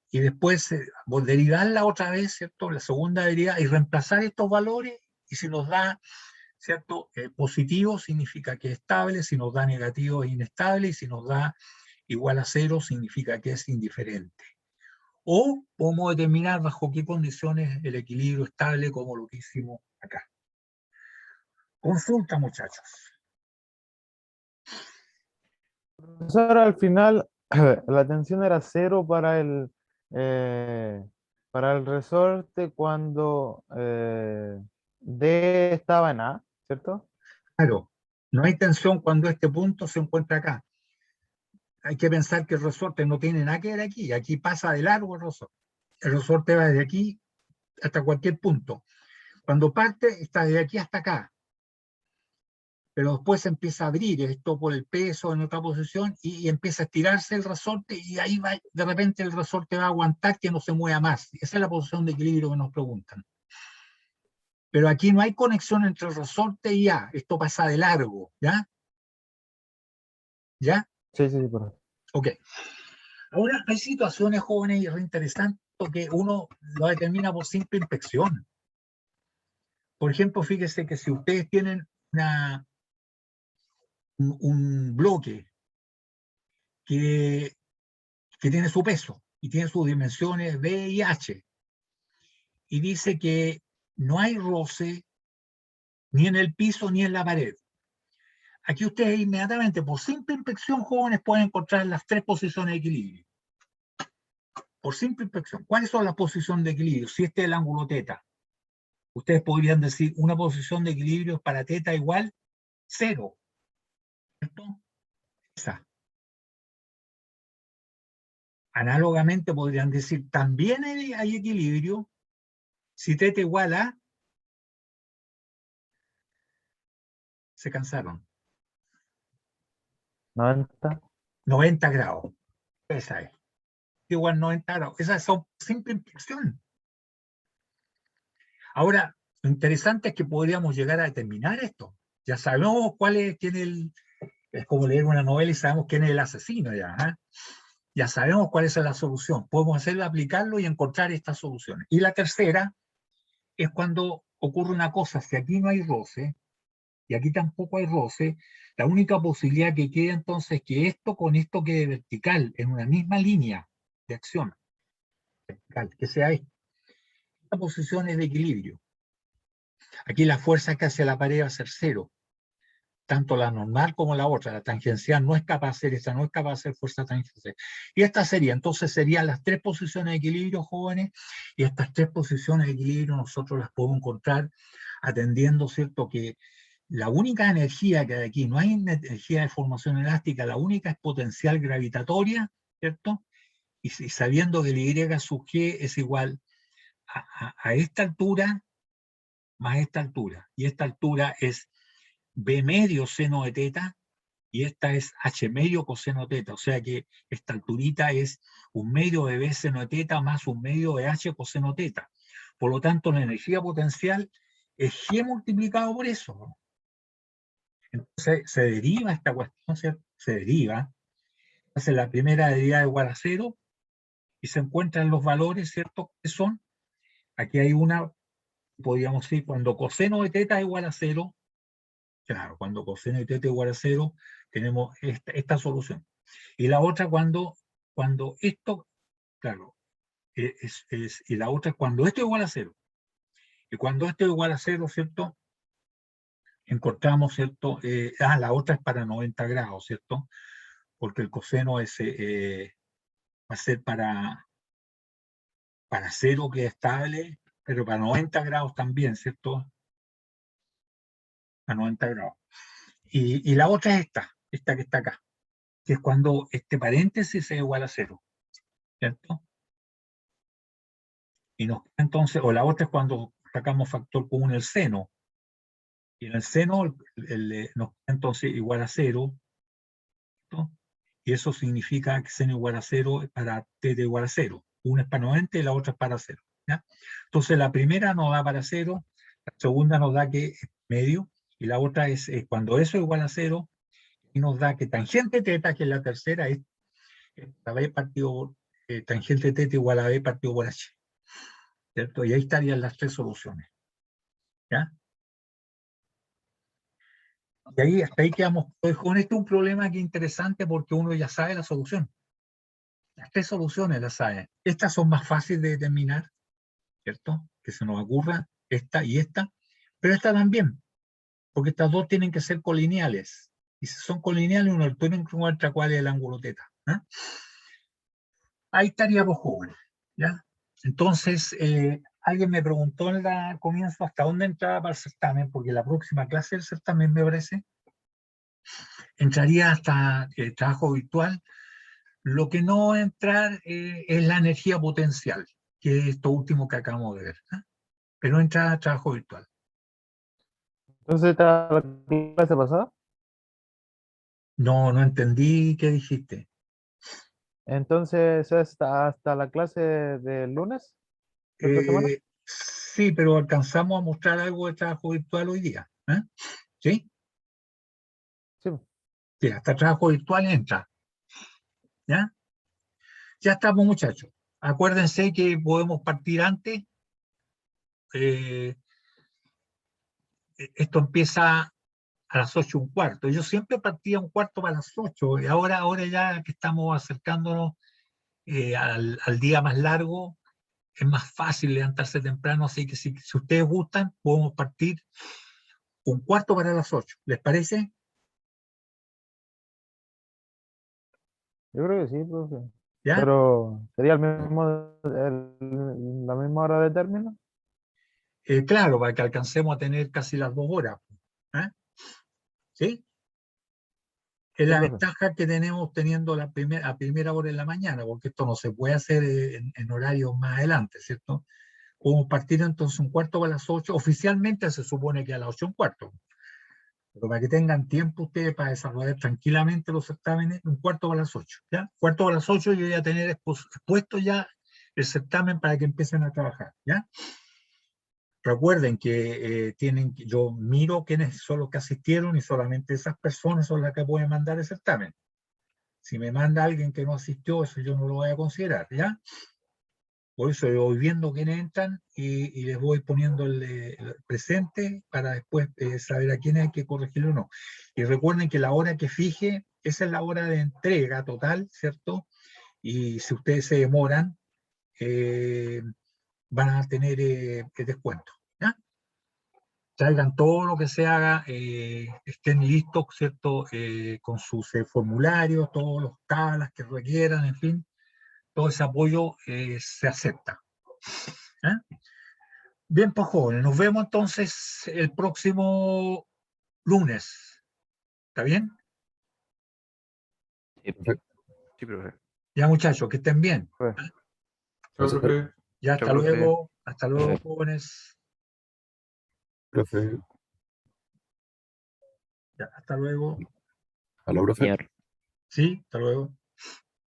[SPEAKER 1] y después derivarla otra vez, ¿cierto? La segunda derivada, y reemplazar estos valores, y si nos da, ¿cierto? Positivo significa que es estable, si nos da negativo es inestable, y si nos da igual a 0 significa que es indiferente. O podemos determinar bajo qué condiciones el equilibrio estable, como lo que hicimos acá. Consulta, muchachos.
[SPEAKER 2] Profesor, al final la tensión era 0 para el resorte cuando D estaba en A, ¿cierto?
[SPEAKER 1] Claro, no hay tensión cuando este punto se encuentra acá. Hay que pensar que el resorte no tiene nada que ver aquí. Aquí pasa de largo el resorte. El resorte va desde aquí hasta cualquier punto. Cuando parte, está de aquí hasta acá. Pero después se empieza a abrir esto por el peso en otra posición y empieza a estirarse el resorte, y ahí va, de repente el resorte va a aguantar que no se mueva más. Esa es la posición de equilibrio que nos preguntan. Pero aquí no hay conexión entre el resorte y A. Esto pasa de largo, ¿ya? ¿Ya?
[SPEAKER 2] Sí, sí, sí, por
[SPEAKER 1] Ok. Ahora, hay situaciones, jóvenes, y es interesante que uno lo determina por simple inspección. Por ejemplo, fíjese que si ustedes tienen un bloque que tiene su peso y tiene sus dimensiones B y H, y dice que no hay roce ni en el piso ni en la pared. Aquí ustedes inmediatamente, por simple inspección, jóvenes, pueden encontrar las tres posiciones de equilibrio. Por simple inspección. ¿Cuáles son las posiciones de equilibrio? Si este es el ángulo teta, ustedes podrían decir una posición de equilibrio para teta igual 0. ¿Cierto? Esa. Análogamente podrían decir también hay equilibrio si teta igual a... Se cansaron.
[SPEAKER 2] 90.
[SPEAKER 1] 90 grados. Esa es. Igual 90 grados. Esas son simple inspección. Ahora, lo interesante es que podríamos llegar a determinar esto. Ya sabemos cuál es, es como leer una novela y sabemos quién es el asesino ya. ¿Eh? Ya sabemos cuál es la solución. Podemos hacerlo, aplicarlo y encontrar estas soluciones. Y la tercera es cuando ocurre una cosa. Si aquí no hay roce, y aquí tampoco hay roce, la única posibilidad que queda entonces es que esto con esto quede vertical, en una misma línea de acción. Vertical, que sea esta. Esta posición es de equilibrio. Aquí la fuerza que hace la pared va a ser 0. tanto la normal como la otra. La tangencial no es capaz de hacer, esta no es capaz de hacer fuerza tangencial. Y esta sería, entonces serían las tres posiciones de equilibrio, jóvenes, y estas tres posiciones de equilibrio nosotros las podemos encontrar atendiendo, ¿cierto?, que la única energía que hay aquí, no hay energía de formación elástica, la única es potencial gravitatoria, ¿cierto? Y sabiendo que el Y sub G es igual a esta altura más esta altura. Y esta altura es B medio seno de teta y esta es H medio coseno teta. O sea que esta alturita es un medio de B seno de teta más un medio de H coseno teta. Por lo tanto, la energía potencial es G multiplicado por eso, ¿no? Entonces se deriva esta cuestión, ¿cierto? Se deriva. Entonces la primera deriva igual a 0 y se encuentran los valores, ¿cierto? Que son, aquí hay una, podríamos decir, cuando coseno de teta es igual a 0, claro, cuando coseno de teta es igual a 0, tenemos esta solución. Y la otra cuando esto, claro, y la otra es cuando esto es igual a 0. Y cuando esto es igual a 0, ¿cierto? Encontramos, ¿cierto? La otra es para 90 grados, ¿cierto? Porque el coseno es, va a ser para 0, que es estable, pero para 90 grados también, ¿cierto? A 90 grados. Y la otra es esta que está acá, que es cuando este paréntesis es igual a 0, ¿cierto? Y entonces, o la otra es cuando sacamos factor común el seno, y en el seno nos queda entonces igual a 0, ¿no? Y eso significa que seno igual a 0 es para teta igual a 0. Una es para 90 y la otra es para 0. ¿Ya? Entonces la primera nos da para 0, la segunda nos da que es medio, y la otra es cuando eso es igual a 0, y nos da que tangente teta, que es la tercera, es la b partido por, tangente teta igual a b partido por h. ¿Cierto? Y ahí estarían las tres soluciones. ¿Ya? Y ahí, hasta ahí quedamos. Con esto un problema que es interesante porque uno ya sabe la solución. Las tres soluciones las sabe. Estas son más fáciles de determinar, ¿cierto? Que se nos ocurra esta y esta, pero esta también, porque estas dos tienen que ser colineales. Y si son colineales, uno puede encontrar cuál es el ángulo teta. ¿Eh? Ahí estaríamos jóvenes, ¿ya? Entonces, alguien me preguntó en el comienzo hasta dónde entraba para el certamen, porque la próxima clase del certamen, me parece, entraría hasta el trabajo virtual. Lo que no va a entrar es la energía potencial, que es esto último que acabamos de ver, ¿eh? Pero entra a trabajo virtual.
[SPEAKER 2] Entonces, ¿está la clase pasada?
[SPEAKER 1] No, no entendí qué dijiste.
[SPEAKER 2] Entonces, ¿hasta la clase del lunes de esta semana?
[SPEAKER 1] Sí, pero alcanzamos a mostrar algo de trabajo virtual hoy día, ¿eh? ¿Sí?
[SPEAKER 2] Sí.
[SPEAKER 1] Sí, hasta trabajo virtual entra. ¿Ya? Ya estamos, muchachos. Acuérdense que podemos partir antes. Esto empieza a las 8:15. Yo siempre partía 1:15 para las 8, y ahora ya que estamos acercándonos al día más largo, es más fácil levantarse temprano, así que si ustedes gustan, podemos partir 1:15 para las 8. ¿Les parece?
[SPEAKER 2] Yo creo que sí, profe.
[SPEAKER 1] ¿Ya?
[SPEAKER 2] Pero, ¿sería la misma hora de término?
[SPEAKER 1] Claro, para que alcancemos a tener casi las 2 horas. ¿Eh? ¿Sí? Es
[SPEAKER 2] Sí,
[SPEAKER 1] la
[SPEAKER 2] profe.
[SPEAKER 1] ventaja que tenemos teniendo a primera hora en la mañana, porque esto no se puede hacer en horarios más adelante, ¿cierto? Podemos partir entonces 1:15 para las 8. Oficialmente se supone que a las 8:15. Pero para que tengan tiempo ustedes para desarrollar tranquilamente los certámenes, 1:15 para las 8. ¿Ya? 1:15 para las 8 yo voy a tener expuesto ya el certamen para que empiecen a trabajar. ¿Ya? Recuerden que yo miro quiénes son los que asistieron y solamente esas personas son las que pueden mandar el certamen. Si me manda alguien que no asistió, eso yo no lo voy a considerar, ¿ya? Por eso yo voy viendo quiénes entran y les voy poniendo el presente para después saber a quién hay que corregir o no. Y recuerden que la hora que fije, esa es la hora de entrega total, ¿cierto? Y si ustedes se demoran, van a tener descuento, ¿ya? traigan todo lo que se haga, estén listos, ¿cierto? Con sus formularios, todos los tablas que requieran, en fin, todo ese apoyo se acepta. ¿Eh? Bien, pues jóvenes, nos vemos entonces el próximo lunes. ¿Está bien?
[SPEAKER 4] Sí.
[SPEAKER 6] Sí, profe.
[SPEAKER 1] Ya, muchachos, que estén bien.
[SPEAKER 2] Pues,
[SPEAKER 6] Chao,
[SPEAKER 5] Gracias,
[SPEAKER 6] profe.
[SPEAKER 1] Ya,
[SPEAKER 6] Chao,
[SPEAKER 1] hasta
[SPEAKER 6] profe.
[SPEAKER 1] luego. Hasta luego,
[SPEAKER 4] Profe.
[SPEAKER 1] jóvenes.
[SPEAKER 5] profe.
[SPEAKER 1] Ya, hasta luego.
[SPEAKER 5] Aló, profe.
[SPEAKER 4] Señor.
[SPEAKER 1] Sí, hasta luego.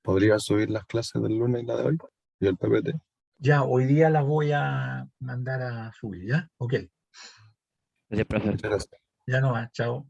[SPEAKER 5] ¿Podría subir las clases del lunes y la de hoy? ¿Y el PPT?
[SPEAKER 1] Ya, hoy día las voy a mandar a subir, ¿ya? Ok,
[SPEAKER 4] Gracias, profe.
[SPEAKER 5] Muchas gracias.
[SPEAKER 1] ya no más, chao.